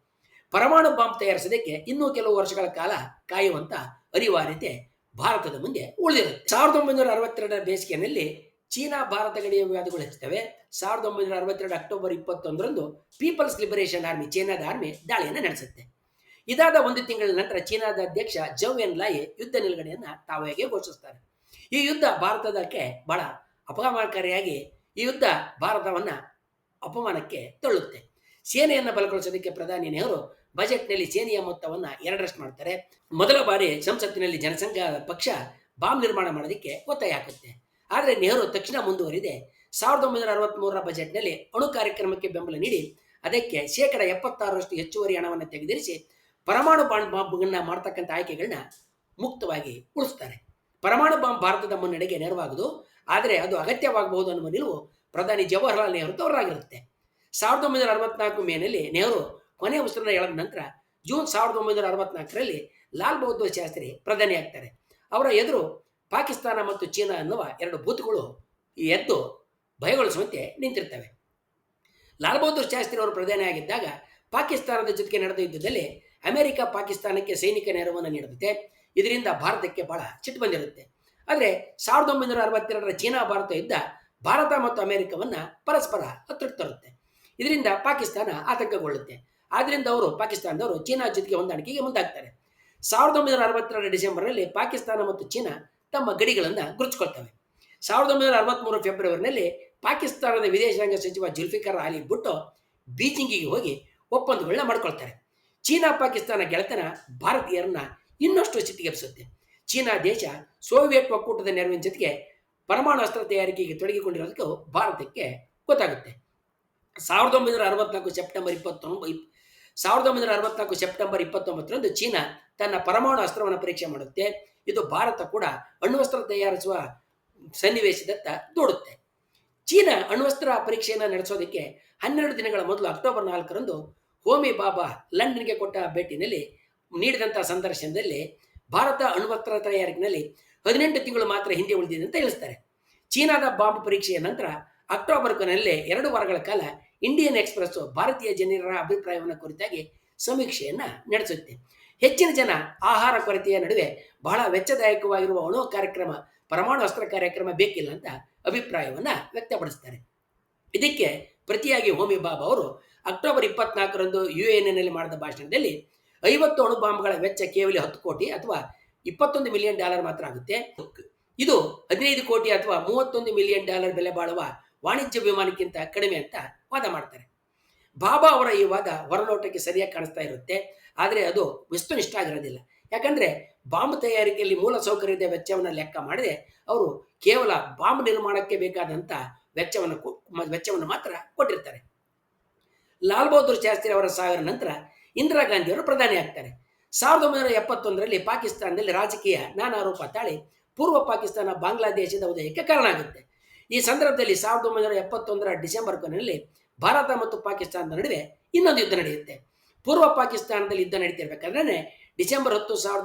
ಪರಮಾಣು ಬಾಂಬ್ ತಯಾರಿಸೋದಕ್ಕೆ ಇನ್ನೂ ಕೆಲವು ವರ್ಷಗಳ ಕಾಲ ಕಾಯುವಂತ ಅನಿವಾರ್ಯತೆ ಭಾರತದ ಮುಂದೆ ಉಳಿದಿರುತ್ತೆ. 1962ರ ಬೇಸಿಗೆಯಲ್ಲಿ ಚೀನಾ ಭಾರತ ಗಡಿಯ ವಿವಾದಗಳು ಹೆಚ್ಚುತ್ತವೆ. 1962 ಅಕ್ಟೋಬರ್ 21ರಂದು ಪೀಪಲ್ಸ್ ಲಿಬರೇಷನ್ ಆರ್ಮಿ ಚೀನಾದ ಆರ್ಮಿ ದಾಳಿಯನ್ನು ನಡೆಸುತ್ತೆ. ಇದಾದ ಒಂದು ತಿಂಗಳ ನಂತರ ಚೀನಾದ ಅಧ್ಯಕ್ಷ ಜೌ ಎನ್ಲಾಯ್ ಯುದ್ಧ ನಿಲುಗಡೆಯನ್ನು ತಾವಾಗಿಯೇ ಘೋಷಿಸುತ್ತಾರೆ. ಈ ಯುದ್ಧ ಭಾರತದಕ್ಕೆ ಬಹಳ ಅಪಮಾನಕಾರಿಯಾಗಿ ಈ ಯುದ್ಧ ಭಾರತವನ್ನು ಅಪಮಾನಕ್ಕೆ ತಳ್ಳುತ್ತೆ. ಸೇನೆಯನ್ನು ಬಲಗೊಳಿಸೋದಕ್ಕೆ ಪ್ರಧಾನಿ ನೆಹರು ಬಜೆಟ್ನಲ್ಲಿ ಸೇನೆಯ ಮೊತ್ತವನ್ನು 2ರಷ್ಟು ಮಾಡ್ತಾರೆ. ಮೊದಲ ಬಾರಿ ಸಂಸತ್ತಿನಲ್ಲಿ ಜನಸಂಘ ಪಕ್ಷ ಬಾಂಬ್ ನಿರ್ಮಾಣ ಮಾಡೋದಕ್ಕೆ ಒತ್ತಾಯ ಹಾಕುತ್ತೆ. ಆದರೆ ನೆಹರು ತಕ್ಷಣ ಮುಂದುವರಿದೆ 1963ರ ಬಜೆಟ್ನಲ್ಲಿ ಅಣು ಕಾರ್ಯಕ್ರಮಕ್ಕೆ ಬೆಂಬಲ ನೀಡಿ ಅದಕ್ಕೆ 76% ಹೆಚ್ಚುವರಿ ಹಣವನ್ನು ತೆಗೆದಿರಿಸಿ ಪರಮಾಣು ಬಾಂಬ್ಗಳನ್ನ ಮಾಡ್ತಕ್ಕಂಥ ಆಯ್ಕೆಗಳನ್ನ ಮುಕ್ತವಾಗಿ ಉಳಿಸ್ತಾರೆ. ಪರಮಾಣು ಬಾಂಬ್ ಭಾರತದ ಮುನ್ನಡೆಗೆ ನೆರವಾಗುವುದು, ಆದರೆ ಅದು ಅಗತ್ಯವಾಗಬಹುದು ಅನ್ನುವ ನಿಲುವು ಪ್ರಧಾನಿ ಜವಾಹರ್ಲಾಲ್ ನೆಹರು ತವರಾಗಿರುತ್ತೆ. 1964 ಮೇನಲ್ಲಿ ನೆಹರು ಕೊನೆಯ ಉಸಿರನ್ನ ಎಳೆದ ನಂತರ ಜೂನ್ 1964ರಲ್ಲಿ ಲಾಲ್ ಬಹದ್ದೂರ್ ಶಾಸ್ತ್ರಿ ಪ್ರಧಾನಿ ಆಗ್ತಾರೆ. ಅವರ ಎದುರು ಪಾಕಿಸ್ತಾನ ಮತ್ತು ಚೀನಾ ಅನ್ನುವ 2 ಬೂತ್ಗಳು ಎದ್ದು ಭಯಗೊಳಿಸುವಂತೆ ನಿಂತಿರ್ತವೆ. ಲಾಲ್ ಬಹದ್ದೂರ್ ಶಾಸ್ತ್ರಿ ಅವರು ಪ್ರಧಾನಿ ಆಗಿದ್ದಾಗ ಪಾಕಿಸ್ತಾನದ ಜೊತೆಗೆ ನಡೆದ ಯುದ್ಧದಲ್ಲಿ ಅಮೆರಿಕ ಪಾಕಿಸ್ತಾನಕ್ಕೆ ಸೈನಿಕ ನೆರವನ್ನು ನೀಡುತ್ತೆ. ಇದರಿಂದ ಭಾರತಕ್ಕೆ ಬಹಳ ಸಿಟ್ಟು ಬಂದಿರುತ್ತೆ. ಆದರೆ 1962ರ ಚೀನಾ ಭಾರತ ಯುದ್ಧ ಭಾರತ ಮತ್ತು ಅಮೆರಿಕವನ್ನು ಪರಸ್ಪರ ಹತ್ತಿರಕ್ಕೆ ತರುತ್ತೆ. ಇದರಿಂದ ಪಾಕಿಸ್ತಾನ ಆತಂಕಗೊಳ್ಳುತ್ತೆ. ಆದ್ದರಿಂದ ಪಾಕಿಸ್ತಾನದವರು ಚೀನಾ ಜೊತೆಗೆ ಹೊಂದಾಣಿಕೆಗೆ ಮುಂದಾಗ್ತಾರೆ. 1962ರ ಡಿಸೆಂಬರ್ನಲ್ಲಿ ಪಾಕಿಸ್ತಾನ ಮತ್ತು ಚೀನಾ ತಮ್ಮ ಗಡಿಗಳನ್ನು ಗುರುತಿಸಿಕೊಳ್ತವೆ. 1963 ಫೆಬ್ರವರಿನಲ್ಲಿ ಪಾಕಿಸ್ತಾನದ ವಿದೇಶಾಂಗ ಸಚಿವ ಜುಲ್ಫಿಕರ್ ಅಲಿ ಭುಟ್ಟೋ ಬೀಜಿಂಗಿಗೆ ಹೋಗಿ ಒಪ್ಪಂದಗಳನ್ನ ಮಾಡ್ಕೊಳ್ತಾರೆ. ಚೀನಾ ಪಾಕಿಸ್ತಾನ ಗೆಳೆತನ ಭಾರತೀಯರನ್ನ ಇನ್ನಷ್ಟು ಸ್ಥಿತಿಗೆಬ್ಬಿಸುತ್ತೆ. ಚೀನಾ ದೇಶ ಸೋವಿಯತ್ ಒಕ್ಕೂಟದ ನೆರವಿನ ಜೊತೆಗೆ ಪರಮಾಣು ಅಸ್ತ್ರ ತಯಾರಿಕೆಗೆ ತೊಡಗಿಕೊಂಡಿರೋದಕ್ಕೂ ಭಾರತಕ್ಕೆ ಗೊತ್ತಾಗುತ್ತೆ. 1964 ಸೆಪ್ಟೆಂಬರ್ 29ರಂದು ಚೀನಾ ತನ್ನ ಪರಮಾಣು ಅಸ್ತ್ರವನ್ನು ಪರೀಕ್ಷೆ ಮಾಡುತ್ತೆ. ಇದು ಭಾರತ ಕೂಡ ಅಣ್ವಸ್ತ್ರ ತಯಾರಿಸುವ ಸನ್ನಿವೇಶದತ್ತ ದೂಡುತ್ತೆ. ಚೀನಾ ಅಣ್ವಸ್ತ್ರ ಪರೀಕ್ಷೆಯನ್ನು ನಡೆಸೋದಕ್ಕೆ 12 ದಿನಗಳ ಮೊದಲು ಅಕ್ಟೋಬರ್ 4ರಂದು ಹೋಮಿ ಬಾಬಾ ಲಂಡನ್ಗೆ ಕೊಟ್ಟ ಭೇಟಿನಲ್ಲಿ ನೀಡಿದಂಥ ಸಂದರ್ಶನದಲ್ಲಿ ಭಾರತ ಅಣ್ವಸ್ತ್ರ ತಯಾರಿಕೆಯಲ್ಲಿ 18 ತಿಂಗಳು ಮಾತ್ರ ಹಿಂದೆ ಉಳಿದಿದೆ ಅಂತ ತಿಳಿಸ್ತಾರೆ. ಚೀನಾದ ಬಾಂಬ್ ಪರೀಕ್ಷೆಯ ನಂತರ ಅಕ್ಟೋಬರ್ ಕೊನೆಯಲ್ಲಿ 2 ವಾರಗಳ ಕಾಲ ಇಂಡಿಯನ್ ಎಕ್ಸ್‌ಪ್ರೆಸ್ ಭಾರತೀಯ ಜನರ ಅಭಿಪ್ರಾಯವನ್ನು ಕುರಿತಾಗಿ ಸಮೀಕ್ಷೆಯನ್ನು ನಡೆಸುತ್ತೆ. ಹೆಚ್ಚಿನ ಜನ ಆಹಾರ ಕೊರತೆಯ ನಡುವೆ ಬಹಳ ವೆಚ್ಚದಾಯಕವಾಗಿರುವ ಅಣು ಕಾರ್ಯಕ್ರಮ, ಪರಮಾಣು ಅಸ್ತ್ರ ಕಾರ್ಯಕ್ರಮ ಬೇಕಿಲ್ಲ ಅಂತ ಅಭಿಪ್ರಾಯವನ್ನು ವ್ಯಕ್ತಪಡಿಸ್ತಾರೆ. ಇದಕ್ಕೆ ಪ್ರತಿಯಾಗಿ ಹೋಮಿ ಬಾಬಾ ಅವರು ಅಕ್ಟೋಬರ್ 24ರಂದು ಯುಎನ್ನಲ್ಲಿ ಮಾಡಿದ ಭಾಷಣದಲ್ಲಿ 50 ಅಣು ಬಾಂಬ್ಗಳ ವೆಚ್ಚ ಕೇವಲ 10 ಕೋಟಿ ಅಥವಾ $21 ಮಿಲಿಯನ್ ಮಾತ್ರ ಆಗುತ್ತೆ. ಇದು 15 ಕೋಟಿ ಅಥವಾ $31 ಮಿಲಿಯನ್ ಬೆಲೆ ಬಾಳುವ ವಾಣಿಜ್ಯ ವಿಮಾನಕ್ಕಿಂತ ಕಡಿಮೆ ಅಂತ ವಾದ ಮಾಡ್ತಾರೆ. ಬಾಬಾ ಅವರ ಈ ವಾದ ಹೊರನೋಟಕ್ಕೆ ಸರಿಯಾಗಿ ಕಾಣಿಸ್ತಾ ಇರುತ್ತೆ, ಆದರೆ ಅದು ವಸ್ತುನಿಷ್ಠ ಆಗಿರೋದಿಲ್ಲ. ಯಾಕಂದ್ರೆ ಬಾಂಬ್ ತಯಾರಿಕೆಯಲ್ಲಿ ಮೂಲ ಸೌಕರ್ಯದ ವೆಚ್ಚವನ್ನು ಲೆಕ್ಕ ಮಾಡದೆ ಅವರು ಕೇವಲ ಬಾಂಬ್ ನಿರ್ಮಾಣಕ್ಕೆ ಬೇಕಾದಂಥ ವೆಚ್ಚವನ್ನು ಮಾತ್ರ ಕೊಟ್ಟಿರ್ತಾರೆ. ಲಾಲ್ ಬಹದ್ದೂರ್ ಶಾಸ್ತ್ರಿ ಅವರ ಸಾವಿನ ನಂತರ ಇಂದಿರಾ ಗಾಂಧಿ ಅವರು ಪ್ರಧಾನಿ ಆಗ್ತಾರೆ. 1971ರಲ್ಲಿ ಪಾಕಿಸ್ತಾನದಲ್ಲಿ ರಾಜಕೀಯ ನಾನಾರೂಪ ತಾಳಿ ಪೂರ್ವ ಪಾಕಿಸ್ತಾನ ಬಾಂಗ್ಲಾದೇಶದ ಉದಯಕ್ಕೆ ಕಾರಣ ಆಗುತ್ತೆ. ಈ ಸಂದರ್ಭದಲ್ಲಿ 1971ರ ಡಿಸೆಂಬರ್ ಕೊನೆಯಲ್ಲಿ ಭಾರತ ಮತ್ತು ಪಾಕಿಸ್ತಾನದ ನಡುವೆ ಇನ್ನೊಂದು ಯುದ್ಧ ನಡೆಯುತ್ತೆ. ಪೂರ್ವ ಪಾಕಿಸ್ತಾನದಲ್ಲಿ ಯುದ್ಧ ನಡೀತಿರ್ಬೇಕಾದ್ರೆ ಡಿಸೆಂಬರ್ 10,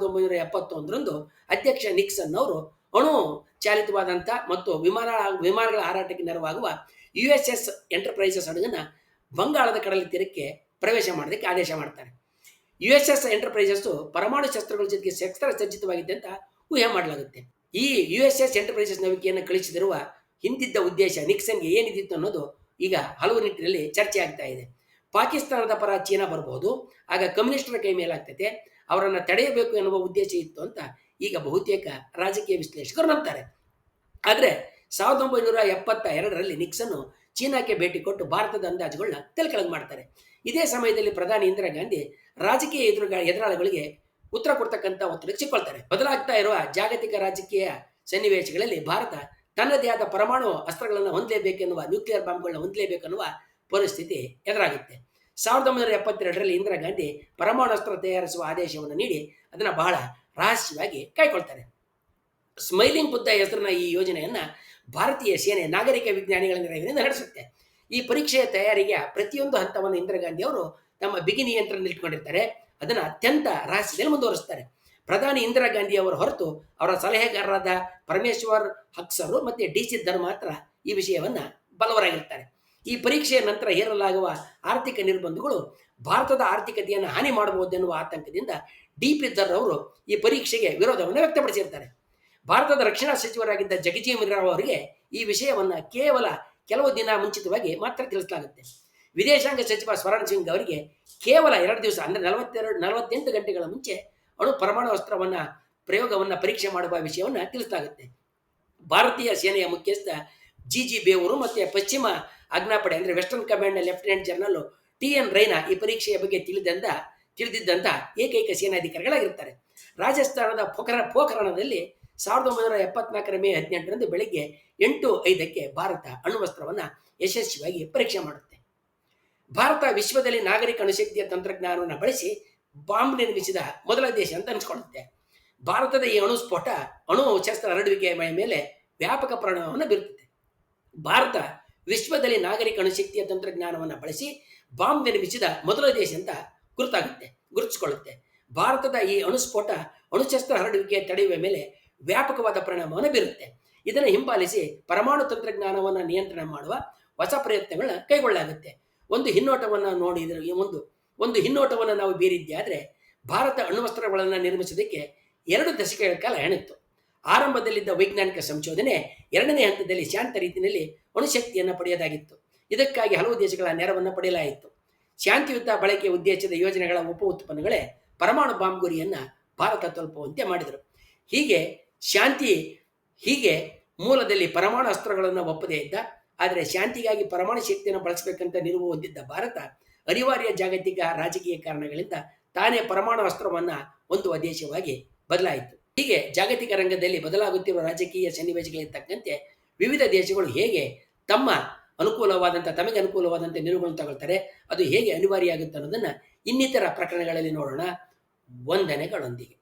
1971ರಂದು ಅಧ್ಯಕ್ಷ ನಿಕ್ಸನ್ ಅವರು ಅಣು ಚಾಲಿತವಾದಂಥ ಮತ್ತು ವಿಮಾನಗಳ ಹಾರಾಟಕ್ಕೆ ನೆರವಾಗುವ USS ಎಂಟರ್ಪ್ರೈಸಸ್ ಹಡಗನ್ನು ಬಂಗಾಳದ ಕಡಲ ತೀರಕ್ಕೆ ಪ್ರವೇಶ ಮಾಡೋದಕ್ಕೆ ಆದೇಶ ಮಾಡ್ತಾರೆ. USS ಎಂಟರ್ಪ್ರೈಸಸ್ ಪರಮಾಣು ಶಸ್ತ್ರಗಳ ಜೊತೆಗೆ ಸಜ್ಜಿತವಾಗಿದೆ ಅಂತ ಊಹೆ ಮಾಡಲಾಗುತ್ತೆ. ಈ USS ಎಂಟರ್ಪ್ರೈಸಸ್ ನೌಕೆಯನ್ನು ಕಳಿಸಿದಿರುವ ಹಿಂದಿದ್ದ ಉದ್ದೇಶ ನಿಕ್ಸನ್ಗೆ ಏನಿದಿತ್ತು ಅನ್ನೋದು ಈಗ ಹಲವು ನಿಟ್ಟಿನಲ್ಲಿ ಚರ್ಚೆ ಆಗ್ತಾ ಇದೆ. ಪಾಕಿಸ್ತಾನದ ಪರ ಚೀನಾ ಬರಬಹುದು, ಆಗ ಕಮ್ಯುನಿಸ್ಟರ ಕೈ ಮೇಲಾಗ್ತೈತೆ, ಅವರನ್ನು ತಡೆಯಬೇಕು ಎನ್ನುವ ಉದ್ದೇಶ ಇತ್ತು ಅಂತ ಈಗ ಬಹುತೇಕ ರಾಜಕೀಯ ವಿಶ್ಲೇಷಕರು ನಂಬ್ತಾರೆ. ಆದರೆ 1972ರಲ್ಲಿ ನಿಕ್ಸನ್ ಚೀನಾಕ್ಕೆ ಭೇಟಿ ಕೊಟ್ಟು ಭಾರತದ ಅಂದಾಜುಗಳನ್ನ ತಲೆಕೆಳಗೆ ಮಾಡ್ತಾರೆ. ಇದೇ ಸಮಯದಲ್ಲಿ ಪ್ರಧಾನಿ ಇಂದಿರಾ ಗಾಂಧಿ ರಾಜಕೀಯ ಎದುರಾಳಿಗಳಿಗೆ ಉತ್ತರ ಕೊಡ್ತಕ್ಕಂಥ ಒತ್ತಡಕ್ಕೆ ಸಿಕ್ಕೊಳ್ತಾರೆ. ಬದಲಾಗ್ತಾ ಇರುವ ಜಾಗತಿಕ ರಾಜಕೀಯ ಸನ್ನಿವೇಶಗಳಲ್ಲಿ ಭಾರತ ತನ್ನದೇ ಆದ ಪರಮಾಣು ಅಸ್ತ್ರಗಳನ್ನು ಹೊಂದಲೇಬೇಕೆನ್ನುವ, ನ್ಯೂಕ್ಲಿಯರ್ ಬಾಂಬ್ಗಳನ್ನ ಹೊಂದಲೇಬೇಕೆನ್ನುವ ಪರಿಸ್ಥಿತಿ ಎದುರಾಗುತ್ತೆ. 1972ರಲ್ಲಿ ಇಂದಿರಾ ಗಾಂಧಿ ಪರಮಾಣು ಅಸ್ತ್ರ ತಯಾರಿಸುವ ಆದೇಶವನ್ನು ನೀಡಿ ಅದನ್ನು ಬಹಳ ರಹಸ್ಯವಾಗಿ ಕೈಗೊಳ್ತಾರೆ. ಸ್ಮೈಲಿಂಗ್ ಬುದ್ಧ ಹೆಸರಿನ ಈ ಯೋಜನೆಯನ್ನು ಭಾರತೀಯ ಸೇನೆ ನಾಗರಿಕ ವಿಜ್ಞಾನಿಗಳ ನೆರವಿನಿಂದ ನಡೆಸುತ್ತೆ. ಈ ಪರೀಕ್ಷೆಯ ತಯಾರಿಕೆಯ ಪ್ರತಿಯೊಂದು ಹಂತವನ್ನು ಇಂದಿರಾ ಗಾಂಧಿ ಅವರು ತಮ್ಮ ಬಿಗಿ ನಿಯಂತ್ರಣದಲ್ಲಿ ಇಟ್ಕೊಂಡಿರ್ತಾರೆ. ಅದನ್ನು ಅತ್ಯಂತ ರಹಸ್ಯದಲ್ಲಿ ಮುಂದುವರಿಸ್ತಾರೆ. ಪ್ರಧಾನಿ ಇಂದಿರಾ ಗಾಂಧಿ ಅವರ ಹೊರತು ಅವರ ಸಲಹೆಗಾರರಾದ ಪರಮೇಶ್ವರ್ ಹಕ್ಸರು ಮತ್ತು DC ಧರ್ ಮಾತ್ರ ಈ ವಿಷಯವನ್ನು ಬಲವರಾಗಿರ್ತಾರೆ. ಈ ಪರೀಕ್ಷೆಯ ನಂತರ ಹೇರಲಾಗುವ ಆರ್ಥಿಕ ನಿರ್ಬಂಧಗಳು ಭಾರತದ ಆರ್ಥಿಕತೆಯನ್ನು ಹಾನಿ ಮಾಡಬಹುದೆನ್ನುವ ಆತಂಕದಿಂದ DP ಧರ್ ಅವರು ಈ ಪರೀಕ್ಷೆಗೆ ವಿರೋಧವನ್ನು ವ್ಯಕ್ತಪಡಿಸಿರ್ತಾರೆ. ಭಾರತದ ರಕ್ಷಣಾ ಸಚಿವರಾಗಿದ್ದ ಜಗಜೀವನ್ ರಾವ್ ಅವರಿಗೆ ಈ ವಿಷಯವನ್ನು ಕೇವಲ ಕೆಲವು ದಿನ ಮುಂಚಿತವಾಗಿ ಮಾತ್ರ ತಿಳಿಸಲಾಗುತ್ತೆ. ವಿದೇಶಾಂಗ ಸಚಿವ ಸ್ವರಣ್ ಸಿಂಗ್ ಅವರಿಗೆ ಕೇವಲ 2 ದಿವಸ ಅಂದರೆ 48 ಗಂಟೆಗಳ ಮುಂಚೆ ಪರಮಾಣು ಅಸ್ತ್ರವನ್ನು ಪ್ರಯೋಗವನ್ನು ಪರೀಕ್ಷೆ ಮಾಡುವ ವಿಷಯವನ್ನು ತಿಳಿಸಲಾಗುತ್ತೆ. ಭಾರತೀಯ ಸೇನೆಯ ಮುಖ್ಯಸ್ಥ GG ಬೇವೂರು ಮತ್ತು ಪಶ್ಚಿಮ ಆಜ್ಞಾಪಡೆ ಅಂದರೆ ವೆಸ್ಟರ್ನ್ ಕಮಾಂಡ್ನ ಲೆಫ್ಟಿನೆಂಟ್ ಜನರಲ್ TN ರೈನಾ ಈ ಪರೀಕ್ಷೆಯ ಬಗ್ಗೆ ತಿಳಿದಿದ್ದಂಥ ಏಕೈಕ ಸೇನಾಧಿಕಾರಿಗಳಾಗಿರ್ತಾರೆ. ರಾಜಸ್ಥಾನದ ಪೋಖರಣದಲ್ಲಿ 1974 ಮೇ 18ರಂದು ಬೆಳಗ್ಗೆ 8:05ಕ್ಕೆ ಭಾರತ ಅಣ್ವಸ್ತ್ರವನ್ನು ಯಶಸ್ವಿಯಾಗಿ ಪರೀಕ್ಷೆ ಮಾಡುತ್ತೆ. ಭಾರತ ವಿಶ್ವದಲ್ಲಿ ನಾಗರಿಕ ಅಣುಶಕ್ತಿಯ ತಂತ್ರಜ್ಞಾನವನ್ನು ಬಳಸಿ ಬಾಂಬ್ ನಿರ್ಮಿಸಿದ ಮೊದಲ ದೇಶ ಅಂತ ಅನಿಸ್ಕೊಳ್ಳುತ್ತೆ. ಭಾರತದ ಈ ಅಣುಸ್ಫೋಟ ಅಣು ಶಸ್ತ್ರ ಹರಡುವಿಕೆಯ ಮೇಲೆ ವ್ಯಾಪಕ ಪರಿಣಾಮವನ್ನು ಬೀರುತ್ತದೆ. ಭಾರತ ವಿಶ್ವದಲ್ಲಿ ನಾಗರಿಕ ಅಣುಶಕ್ತಿಯ ತಂತ್ರಜ್ಞಾನವನ್ನು ಬಳಸಿ ಬಾಂಬ್ ನಿರ್ಮಿಸಿದ ಮೊದಲ ದೇಶ ಅಂತ ಗುರುತಿಸಿಕೊಳ್ಳುತ್ತೆ. ಭಾರತದ ಈ ಅಣುಸ್ಫೋಟ ಅಣುಶಸ್ತ್ರ ಹರಡುವಿಕೆ ತಡೆಯುವ ಮೇಲೆ ವ್ಯಾಪಕವಾದ ಪರಿಣಾಮವನ್ನು ಬೀರುತ್ತೆ. ಇದನ್ನು ಹಿಂಬಾಲಿಸಿ ಪರಮಾಣು ತಂತ್ರಜ್ಞಾನವನ್ನು ನಿಯಂತ್ರಣ ಮಾಡುವ ಹೊಸ ಪ್ರಯತ್ನಗಳನ್ನ ಕೈಗೊಳ್ಳಲಾಗುತ್ತೆ. ಒಂದು ಹಿನ್ನೋಟವನ್ನು ನಾವು ಬೀರಿದ್ದೆ ಆದರೆ ಭಾರತ ಅಣ್ವಸ್ತ್ರಗಳನ್ನು ನಿರ್ಮಿಸೋದಕ್ಕೆ 2 ದಶಕಗಳ ಕಾಲ ಹೆಣಿತ್ತು. ಆರಂಭದಲ್ಲಿದ್ದ ವೈಜ್ಞಾನಿಕ ಸಂಶೋಧನೆ 2ನೇ ಹಂತದಲ್ಲಿ ಶಾಂತ ರೀತಿಯಲ್ಲಿ ಅಣುಶಕ್ತಿಯನ್ನು ಪಡೆಯೋದಾಗಿತ್ತು. ಇದಕ್ಕಾಗಿ ಹಲವು ದೇಶಗಳ ನೆರವನ್ನು ಪಡೆಯಲಾಯಿತು. ಶಾಂತಿಯುತ ಬಳಕೆಯ ಉದ್ದೇಶದ ಯೋಜನೆಗಳ ಉಪ ಉತ್ಪನ್ನಗಳೇ ಪರಮಾಣು ಬಾಂಬ್ ಗುರಿಯನ್ನು ಭಾರತ ತಲುಪುವಂತೆ ಮಾಡಿದರು. ಹೀಗೆ ಮೂಲದಲ್ಲಿ ಪರಮಾಣು ಅಸ್ತ್ರಗಳನ್ನು ಒಪ್ಪದೇ ಇದ್ದ, ಆದರೆ ಶಾಂತಿಗಾಗಿ ಪರಮಾಣು ಶಕ್ತಿಯನ್ನು ಬಳಸಬೇಕಂತ ನಿಲುವು ಹೊಂದಿದ್ದ ಭಾರತ ಅನಿವಾರ್ಯ ಜಾಗತಿಕ ರಾಜಕೀಯ ಕಾರಣಗಳಿಂದ ತಾನೇ ಪರಮಾಣು ಅಸ್ತ್ರವನ್ನು ಹೊಂದುವ ದೇಶವಾಗಿ ಬದಲಾಯಿತು. ಹೀಗೆ ಜಾಗತಿಕ ರಂಗದಲ್ಲಿ ಬದಲಾಗುತ್ತಿರುವ ರಾಜಕೀಯ ಸನ್ನಿವೇಶಗಳಿಗೆ ತಕ್ಕಂತೆ ವಿವಿಧ ದೇಶಗಳು ಹೇಗೆ ತಮಗೆ ಅನುಕೂಲವಾದಂಥ ನಿಲುವುಗಳನ್ನು ತಗೊಳ್ತಾರೆ, ಅದು ಹೇಗೆ ಅನಿವಾರ್ಯ ಆಗುತ್ತೆ ಅನ್ನೋದನ್ನು ಇನ್ನಿತರ ಪ್ರಕರಣಗಳಲ್ಲಿ ನೋಡೋಣ. ವಂದನೆಗಳೊಂದಿಗೆ.